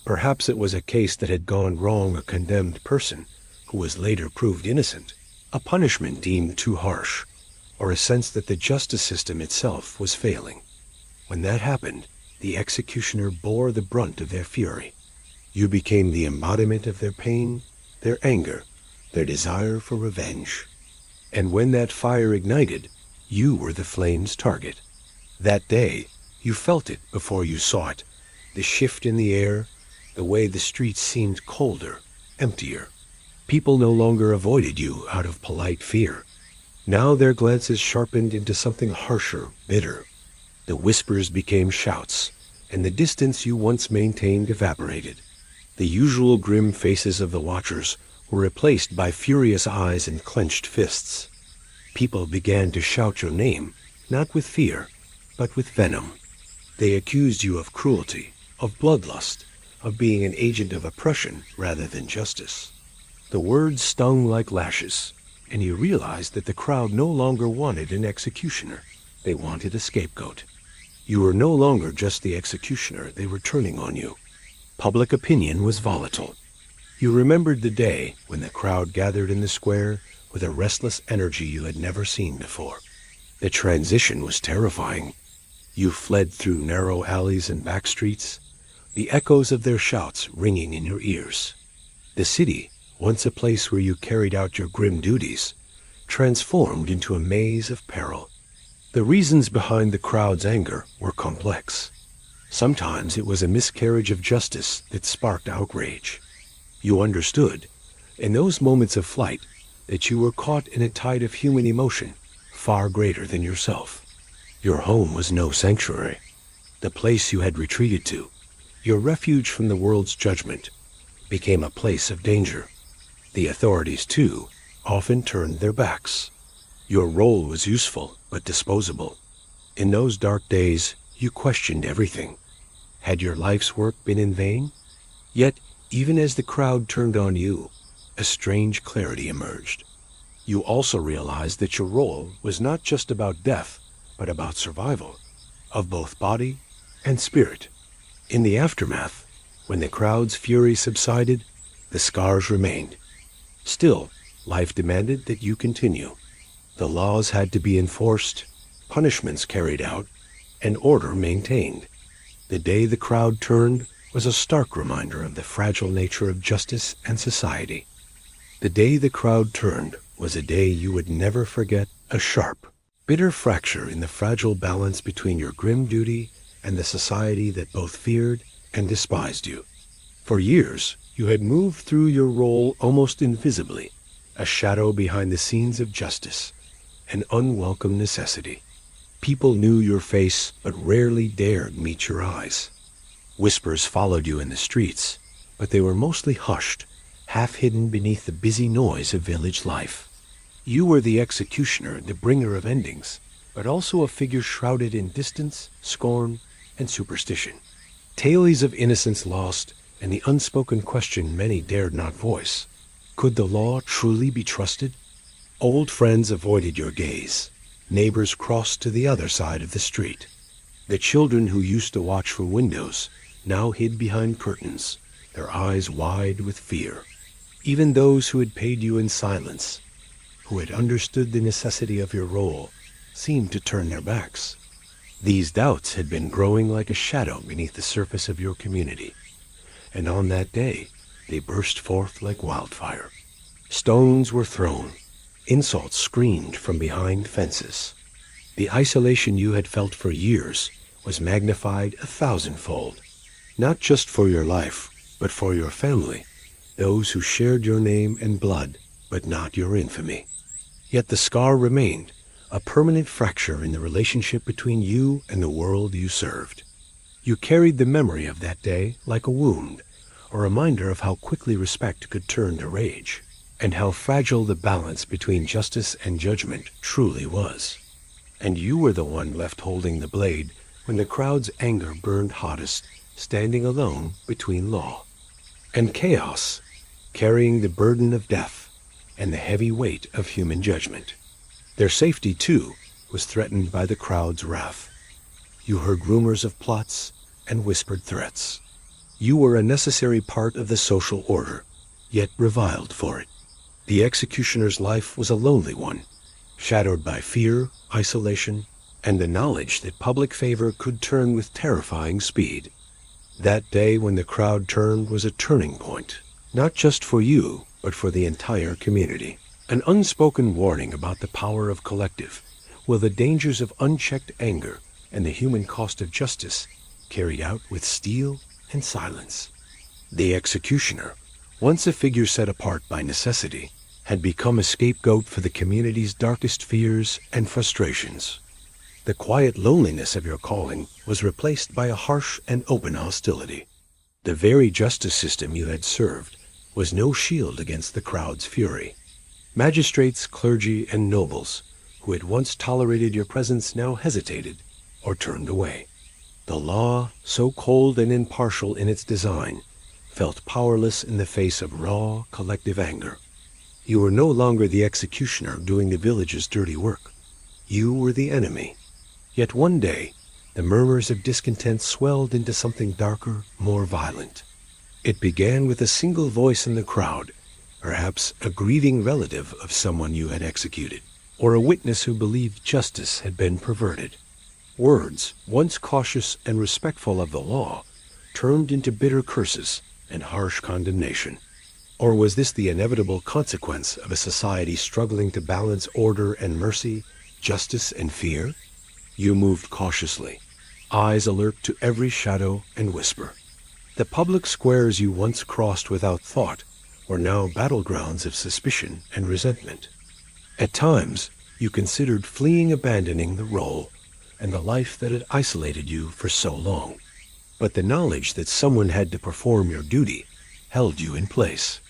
Perhaps it was a case that had gone wrong, a condemned person who was later proved innocent, a punishment deemed too harsh, or a sense that the justice system itself was failing. When that happened, the executioner bore the brunt of their fury. You became the embodiment of their pain, their anger, their desire for revenge. And when that fire ignited, you were the flame's target. That day, you felt it before you saw it, the shift in the air, the way the streets seemed colder, emptier. People no longer avoided you out of polite fear. Now their glances sharpened into something harsher, bitter. The whispers became shouts, and the distance you once maintained evaporated. The usual grim faces of the watchers were replaced by furious eyes and clenched fists. People began to shout your name, not with fear, but with venom. They accused you of cruelty, of bloodlust, of being an agent of oppression rather than justice. The words stung like lashes, and you realized that the crowd no longer wanted an executioner. They wanted a scapegoat. You were no longer just the executioner they were turning on you. Public opinion was volatile. You remembered the day when the crowd gathered in the square with a restless energy you had never seen before. The transition was terrifying. You fled through narrow alleys and back streets, the echoes of their shouts ringing in your ears. The city, once a place where you carried out your grim duties, transformed into a maze of peril. The reasons behind the crowd's anger were complex. Sometimes it was a miscarriage of justice that sparked outrage. You understood, in those moments of flight, that you were caught in a tide of human emotion far greater than yourself. Your home was no sanctuary. The place you had retreated to, your refuge from the world's judgment, became a place of danger. The authorities, too, often turned their backs. Your role was useful but disposable. In those dark days, you questioned everything. Had your life's work been in vain? Yet, even as the crowd turned on you, a strange clarity emerged. You also realized that your role was not just about death, but about survival, of both body and spirit. In the aftermath, when the crowd's fury subsided, the scars remained. Still, life demanded that you continue. The laws had to be enforced, punishments carried out, and order maintained. The day the crowd turned was a stark reminder of the fragile nature of justice and society. The day the crowd turned was a day you would never forget, a sharp, bitter fracture in the fragile balance between your grim duty and the society that both feared and despised you. For years, you had moved through your role almost invisibly, a shadow behind the scenes of justice, an unwelcome necessity. People knew your face, but rarely dared meet your eyes. Whispers followed you in the streets, but they were mostly hushed, half hidden beneath the busy noise of village life. You were the executioner, the bringer of endings, but also a figure shrouded in distance, scorn, and superstition. Tales of innocence lost, and the unspoken question many dared not voice. Could the law truly be trusted? Old friends avoided your gaze. Neighbors crossed to the other side of the street. The children who used to watch from windows now hid behind curtains, their eyes wide with fear. Even those who had paid you in silence, who had understood the necessity of your role, seemed to turn their backs. These doubts had been growing like a shadow beneath the surface of your community. And on that day, they burst forth like wildfire. Stones were thrown. Insults screamed from behind fences. The isolation you had felt for years was magnified 1,000-fold, not just for your life, but for your family, those who shared your name and blood, but not your infamy. Yet the scar remained, a permanent fracture in the relationship between you and the world you served. You carried the memory of that day like a wound, a reminder of how quickly respect could turn to rage, and how fragile the balance between justice and judgment truly was. And you were the one left holding the blade when the crowd's anger burned hottest, standing alone between law and chaos, carrying the burden of death and the heavy weight of human judgment. Their safety, too, was threatened by the crowd's wrath. You heard rumors of plots and whispered threats. You were a necessary part of the social order, yet reviled for it. The executioner's life was a lonely one, shadowed by fear, isolation, and the knowledge that public favor could turn with terrifying speed. That day when the crowd turned was a turning point, not just for you, but for the entire community. An unspoken warning about the power of collective, will the dangers of unchecked anger and the human cost of justice carried out with steel and silence. The executioner, once a figure set apart by necessity, had become a scapegoat for the community's darkest fears and frustrations. The quiet loneliness of your calling was replaced by a harsh and open hostility. The very justice system you had served was no shield against the crowd's fury. Magistrates, clergy, and nobles who had once tolerated your presence now hesitated or turned away. The law, so cold and impartial in its design, felt powerless in the face of raw, collective anger. You were no longer the executioner doing the village's dirty work. You were the enemy. Yet one day, the murmurs of discontent swelled into something darker, more violent. It began with a single voice in the crowd, perhaps a grieving relative of someone you had executed, or a witness who believed justice had been perverted. Words, once cautious and respectful of the law, turned into bitter curses and harsh condemnation. Or was this the inevitable consequence of a society struggling to balance order and mercy, justice and fear? You moved cautiously, eyes alert to every shadow and whisper. The public squares you once crossed without thought were now battlegrounds of suspicion and resentment. At times, you considered fleeing, abandoning the role and the life that had isolated you for so long. But the knowledge that someone had to perform your duty held you in place.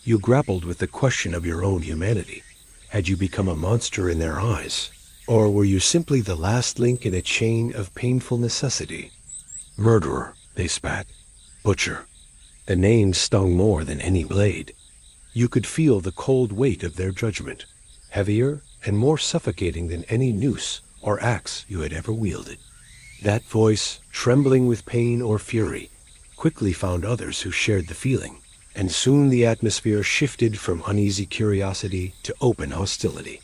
You grappled with the question of your own humanity. Had you become a monster in their eyes? Or were you simply the last link in a chain of painful necessity? Murderer, they spat. Butcher. The names stung more than any blade. You could feel the cold weight of their judgment, heavier and more suffocating than any noose or axe you had ever wielded. That voice, trembling with pain or fury, quickly found others who shared the feeling, and soon the atmosphere shifted from uneasy curiosity to open hostility.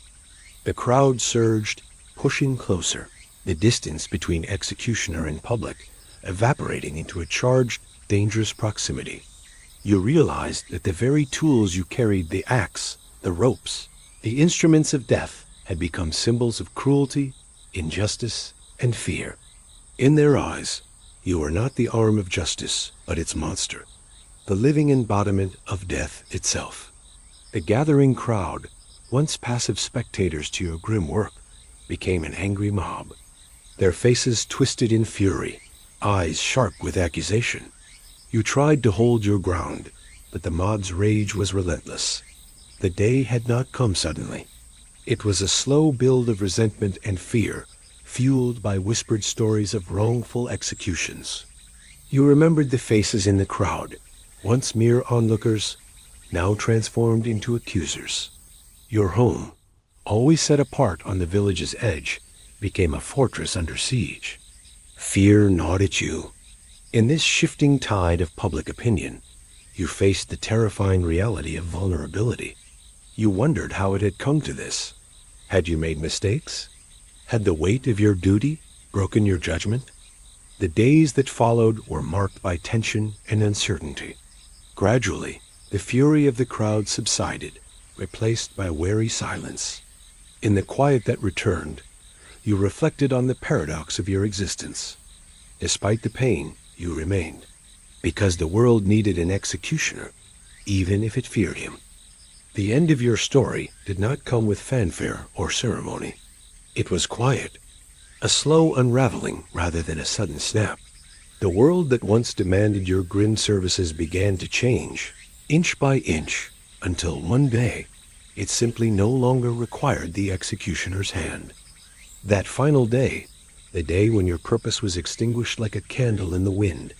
The crowd surged, pushing closer, the distance between executioner and public evaporating into a charged, dangerous proximity. You realized that the very tools you carried, the axe, the ropes, the instruments of death, had become symbols of cruelty, injustice, and fear. In their eyes, you were not the arm of justice, but its monster, the living embodiment of death itself. The gathering crowd, once passive spectators to your grim work, became an angry mob. Their faces twisted in fury, eyes sharp with accusation. You tried to hold your ground, but the mob's rage was relentless. The day had not come suddenly. It was a slow build of resentment and fear, fueled by whispered stories of wrongful executions. You remembered the faces in the crowd, once mere onlookers, now transformed into accusers. Your home, always set apart on the village's edge, became a fortress under siege. Fear gnawed at you. In this shifting tide of public opinion, you faced the terrifying reality of vulnerability. You wondered how it had come to this. Had you made mistakes? Had the weight of your duty broken your judgment? The days that followed were marked by tension and uncertainty. Gradually, the fury of the crowd subsided, replaced by wary silence. In the quiet that returned, you reflected on the paradox of your existence. Despite the pain, you remained, because the world needed an executioner, even if it feared him. The end of your story did not come with fanfare or ceremony. It was quiet, a slow unraveling rather than a sudden snap. The world that once demanded your grim services began to change, inch by inch, until one day, it simply no longer required the executioner's hand. That final day, the day when your purpose was extinguished like a candle in the wind,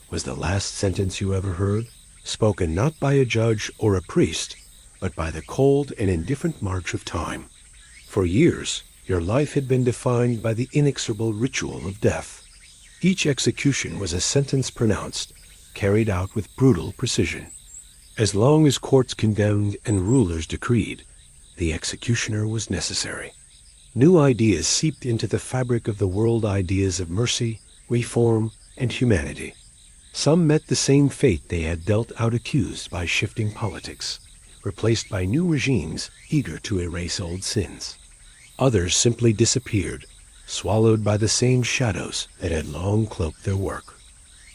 was the last sentence you ever heard, spoken not by a judge or a priest, but by the cold and indifferent march of time. For years, your life had been defined by the inexorable ritual of death. Each execution was a sentence pronounced, carried out with brutal precision. As long as courts condemned and rulers decreed, the executioner was necessary. New ideas seeped into the fabric of the world, ideas of mercy, reform, and humanity. Some met the same fate they had dealt out accused by shifting politics, replaced by new regimes eager to erase old sins. Others simply disappeared, swallowed by the same shadows that had long cloaked their work.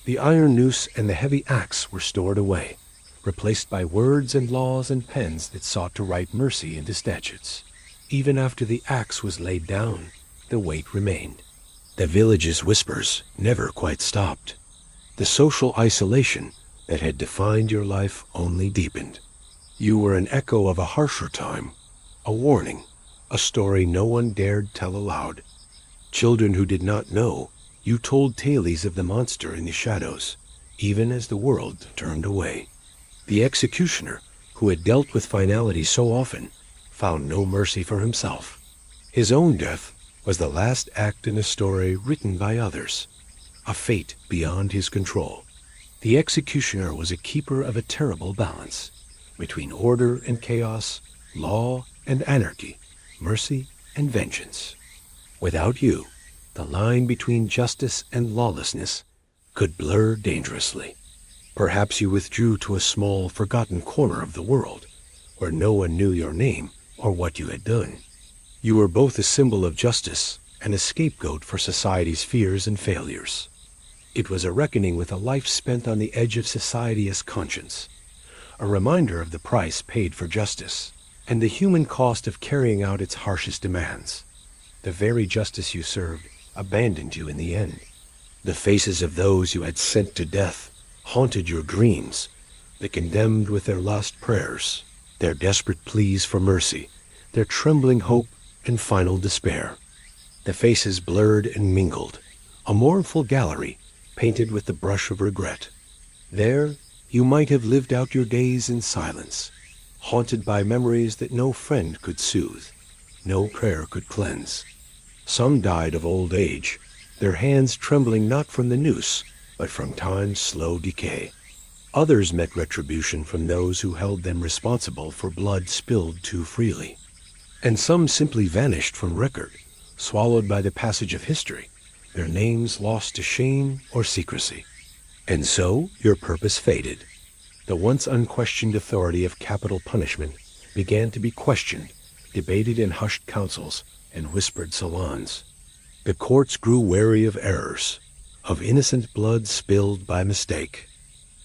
The iron noose and the heavy axe were stored away, replaced by words and laws and pens that sought to write mercy into statutes. Even after the axe was laid down, the weight remained. The village's whispers never quite stopped. The social isolation that had defined your life only deepened. You were an echo of a harsher time, a warning, a story no one dared tell aloud. Children who did not know, you told tales of the monster in the shadows, even as the world turned away. The executioner, who had dealt with finality so often, found no mercy for himself. His own death was the last act in a story written by others, a fate beyond his control. The executioner was a keeper of a terrible balance between order and chaos, law and anarchy, mercy and vengeance. Without you, the line between justice and lawlessness could blur dangerously. Perhaps you withdrew to a small, forgotten corner of the world, where no one knew your name or what you had done. You were both a symbol of justice and a scapegoat for society's fears and failures. It was a reckoning with a life spent on the edge of society as conscience, a reminder of the price paid for justice, and the human cost of carrying out its harshest demands. The very justice you served abandoned you in the end. The faces of those you had sent to death haunted your dreams, the condemned with their last prayers, their desperate pleas for mercy, their trembling hope and final despair. The faces blurred and mingled, a mournful gallery painted with the brush of regret. There, you might have lived out your days in silence, haunted by memories that no friend could soothe, no prayer could cleanse. Some died of old age, their hands trembling not from the noose, but from time's slow decay. Others met retribution from those who held them responsible for blood spilled too freely. And some simply vanished from record, swallowed by the passage of history, their names lost to shame or secrecy. And so your purpose faded. The once unquestioned authority of capital punishment began to be questioned, debated in hushed councils and whispered salons. The courts grew wary of errors, of innocent blood spilled by mistake.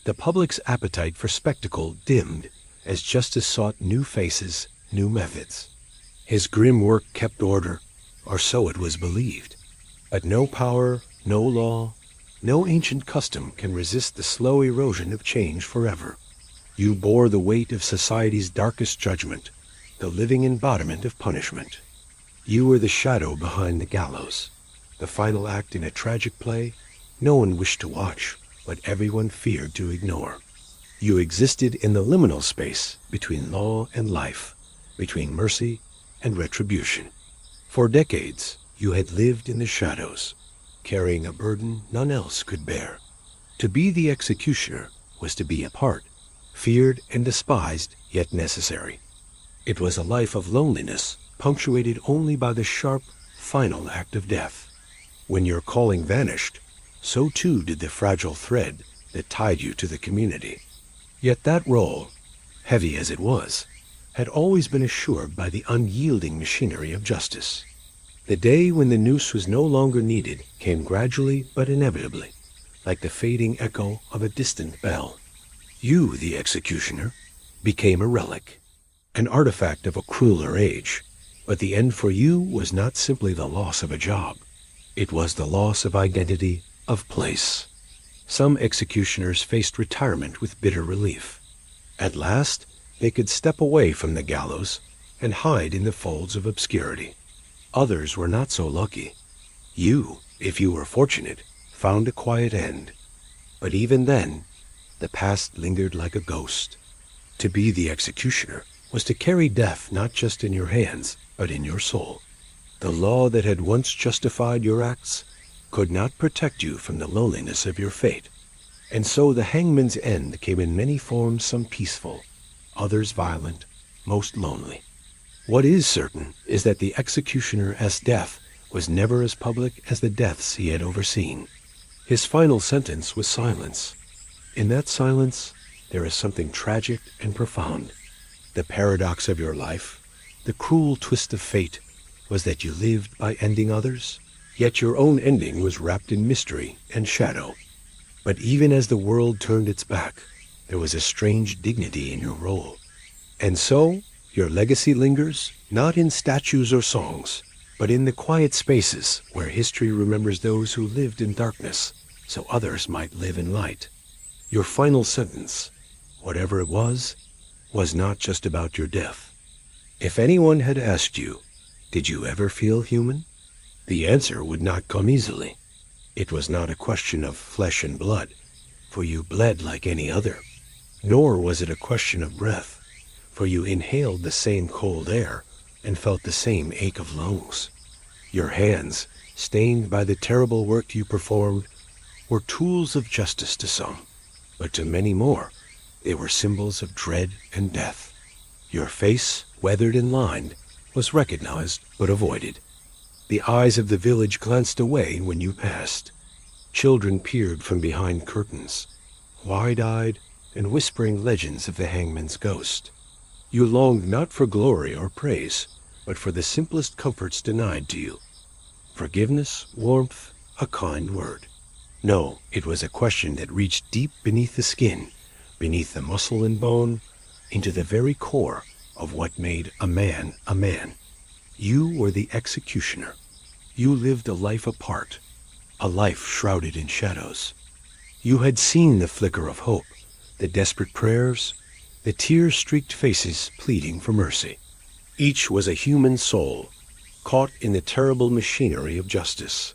The public's appetite for spectacle dimmed as justice sought new faces, new methods. His grim work kept order, or so it was believed. But no power, no law, no ancient custom can resist the slow erosion of change forever. You bore the weight of society's darkest judgment, the living embodiment of punishment. You were the shadow behind the gallows, the final act in a tragic play no one wished to watch, but everyone feared to ignore. You existed in the liminal space between law and life, between mercy and retribution. For decades, you had lived in the shadows, carrying a burden none else could bear. To be the executioner was to be apart, feared and despised, yet necessary. It was a life of loneliness, punctuated only by the sharp, final act of death. When your calling vanished, so too did the fragile thread that tied you to the community. Yet that role, heavy as it was, had always been assured by the unyielding machinery of justice. The day when the noose was no longer needed came gradually but inevitably, like the fading echo of a distant bell. You, the executioner, became a relic, an artifact of a crueler age. But the end for you was not simply the loss of a job. It was the loss of identity, of place. Some executioners faced retirement with bitter relief. At last, they could step away from the gallows and hide in the folds of obscurity. Others were not so lucky. You, if you were fortunate, found a quiet end. But even then, the past lingered like a ghost. To be the executioner was to carry death not just in your hands, but in your soul. The law that had once justified your acts could not protect you from the loneliness of your fate. And so the hangman's end came in many forms, some peaceful, others violent, most lonely. What is certain is that the executioner's death was never as public as the deaths he had overseen. His final sentence was silence. In that silence, there is something tragic and profound. The paradox of your life, the cruel twist of fate, was that you lived by ending others, yet your own ending was wrapped in mystery and shadow. But even as the world turned its back, There was a strange dignity in your role. And so, your legacy lingers, not in statues or songs, but in the quiet spaces where history remembers those who lived in darkness, so others might live in light. Your final sentence, whatever it was not just about your death. If anyone had asked you, did you ever feel human? The answer would not come easily. It was not a question of flesh and blood, for you bled like any other. Nor was it a question of breath, for you inhaled the same cold air and felt the same ache of lungs. Your hands, stained by the terrible work you performed, were tools of justice to some, but to many more, they were symbols of dread and death. Your face, weathered and lined, was recognized but avoided. The eyes of the village glanced away when you passed. Children peered from behind curtains, wide-eyed and whispering legends of the hangman's ghost. You longed not for glory or praise, but for the simplest comforts denied to you. Forgiveness, warmth, a kind word. No, it was a question that reached deep beneath the skin, beneath the muscle and bone, into the very core of what made a man a man. You were the executioner. You lived a life apart, a life shrouded in shadows. You had seen the flicker of hope, the desperate prayers, the tear-streaked faces pleading for mercy. Each was a human soul, caught in the terrible machinery of justice.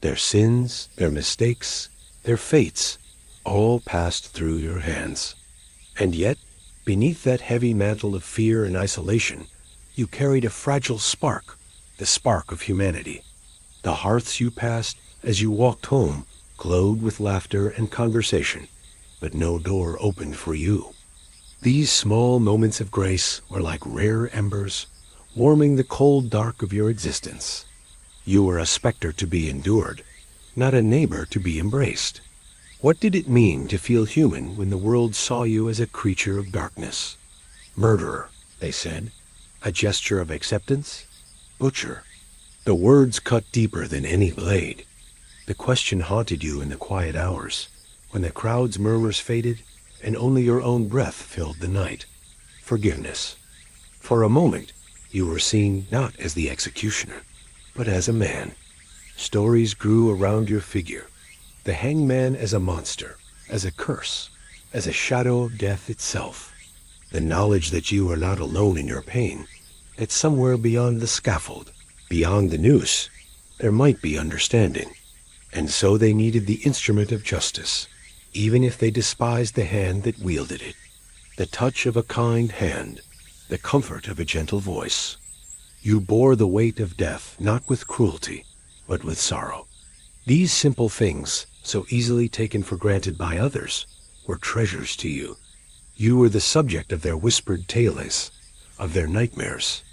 Their sins, their mistakes, their fates, all passed through your hands. And yet, beneath that heavy mantle of fear and isolation, you carried a fragile spark, the spark of humanity. The hearths you passed as you walked home glowed with laughter and conversation, but no door opened for you. These small moments of grace were like rare embers, warming the cold dark of your existence. You were a specter to be endured, not a neighbor to be embraced. What did it mean to feel human when the world saw you as a creature of darkness? Murderer, they said. A gesture of acceptance? Butcher. The words cut deeper than any blade. The question haunted you in the quiet hours, when the crowd's murmurs faded and only your own breath filled the night. Forgiveness. For a moment, you were seen not as the executioner, but as a man. Stories grew around your figure. The hangman as a monster, as a curse, as a shadow of death itself. The knowledge that you were not alone in your pain, that somewhere beyond the scaffold, beyond the noose, there might be understanding. And so they needed the instrument of justice, even if they despised the hand that wielded it. The touch of a kind hand, the comfort of a gentle voice. You bore the weight of death not with cruelty, but with sorrow. These simple things, so easily taken for granted by others, were treasures to you. You were the subject of their whispered tales, of their nightmares,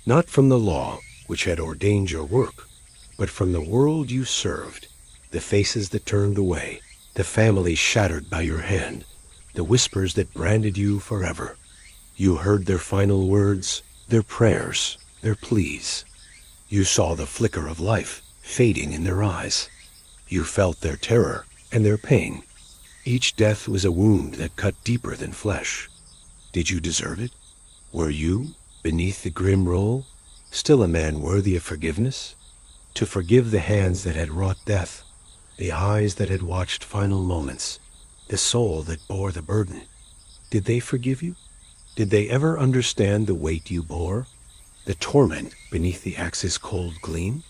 not from the law, which had ordained your work, but from the world you served, the faces that turned away, the families shattered by your hand, the whispers that branded you forever. You heard their final words, their prayers, their pleas. You saw the flicker of life fading in their eyes. You felt their terror and their pain. Each death was a wound that cut deeper than flesh. Did you deserve it? Were you, beneath the grim role, still a man worthy of forgiveness? To forgive the hands that had wrought death, the eyes that had watched final moments, the soul that bore the burden. Did they forgive you? Did they ever understand the weight you bore? The torment beneath the axe's cold gleam?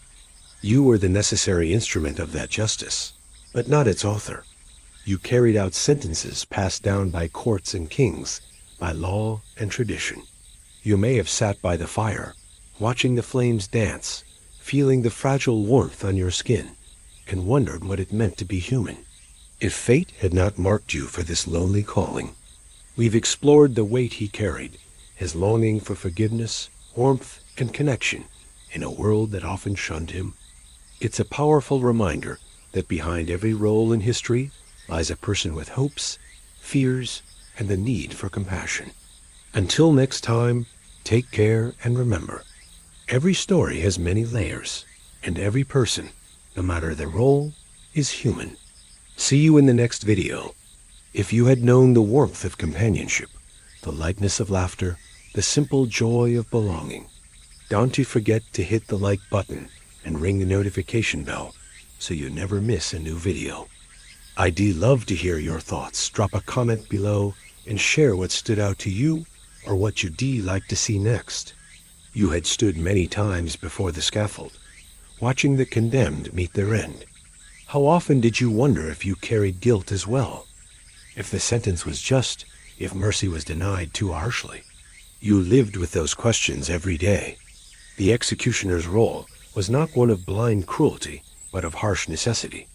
You were the necessary instrument of that justice, but not its author. You carried out sentences passed down by courts and kings, by law and tradition. You may have sat by the fire, watching the flames dance, feeling the fragile warmth on your skin, and wondered what it meant to be human. If fate had not marked you for this lonely calling, we've explored the weight he carried, his longing for forgiveness, warmth, and connection in a world that often shunned him. It's a powerful reminder that behind every role in history lies a person with hopes, fears, and the need for compassion. Until next time, take care and remember, every story has many layers, and every person, no matter their role, is human. See you in the next video. If you had known the warmth of companionship, the lightness of laughter, the simple joy of belonging, don't you forget to hit the like button and ring the notification bell so you never miss a new video. I'd love to hear your thoughts. Drop a comment below and share what stood out to you or what you'd like to see next. You had stood many times before the scaffold, watching the condemned meet their end. How often did you wonder if you carried guilt as well? If the sentence was just, if mercy was denied too harshly? You lived with those questions every day. The executioner's role was not one of blind cruelty, but of harsh necessity.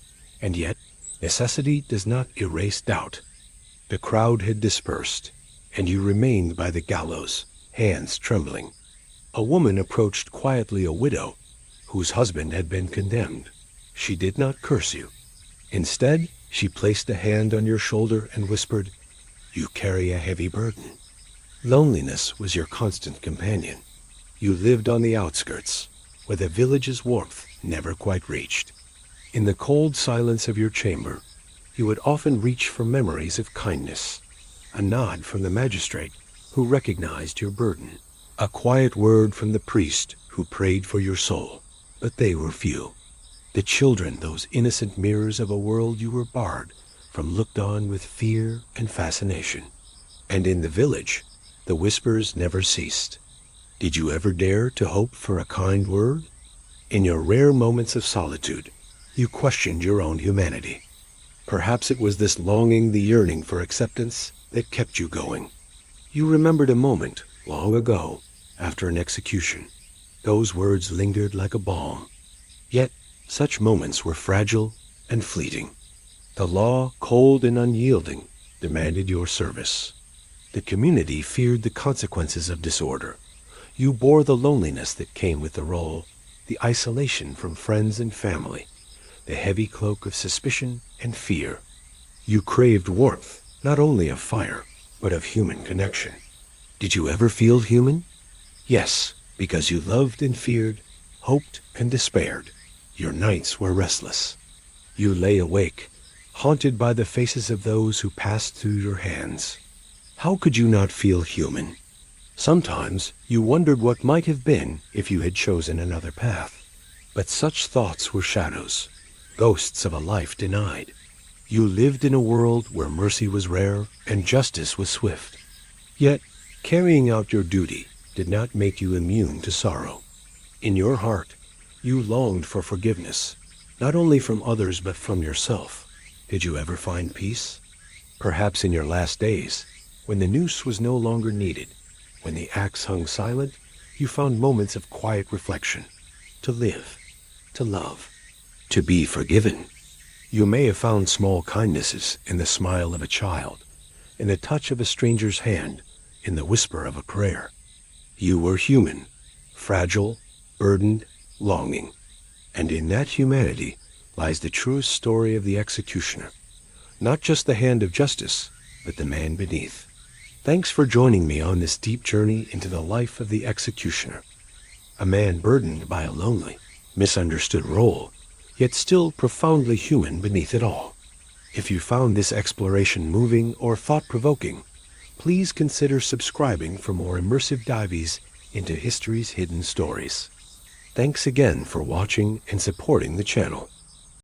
And yet, necessity does not erase doubt. The crowd had dispersed, and you remained by the gallows, hands trembling. A woman approached quietly a widow whose husband had been condemned. She did not curse you. Instead, she placed a hand on your shoulder and whispered, "You carry a heavy burden." Loneliness was your constant companion. You lived on the outskirts, where the village's warmth never quite reached. In the cold silence of your chamber, you would often reach for memories of kindness, a nod from the magistrate who recognized your burden, a quiet word from the priest who prayed for your soul. But they were few. The children, those innocent mirrors of a world you were barred from, looked on with fear and fascination. And in the village, the whispers never ceased. Did you ever dare to hope for a kind word? In your rare moments of solitude, you questioned your own humanity. Perhaps it was this longing, the yearning for acceptance, that kept you going. You remembered a moment long ago, after an execution. Those words lingered like a balm. Yet, such moments were fragile and fleeting. The law, cold and unyielding, demanded your service. The community feared the consequences of disorder. You bore the loneliness that came with the role, the isolation from friends and family, the heavy cloak of suspicion and fear. You craved warmth, not only of fire, but of human connection. Did you ever feel human? Yes, because you loved and feared, hoped and despaired. Your nights were restless. You lay awake, haunted by the faces of those who passed through your hands. How could you not feel human? Sometimes you wondered what might have been if you had chosen another path. But such thoughts were shadows, ghosts of a life denied. You lived in a world where mercy was rare and justice was swift. Yet, carrying out your duty did not make you immune to sorrow. In your heart, you longed for forgiveness, not only from others but from yourself. Did you ever find peace? Perhaps in your last days, when the noose was no longer needed, when the axe hung silent, you found moments of quiet reflection. To live, to love, to be forgiven. You may have found small kindnesses in the smile of a child, in the touch of a stranger's hand, in the whisper of a prayer. You were human, fragile, burdened, longing. And in that humanity lies the truest story of the executioner. Not just the hand of justice, but the man beneath. Thanks for joining me on this deep journey into the life of the executioner. A man burdened by a lonely, misunderstood role, yet still profoundly human beneath it all. If you found this exploration moving or thought-provoking, please consider subscribing for more immersive dives into history's hidden stories. Thanks again for watching and supporting the channel.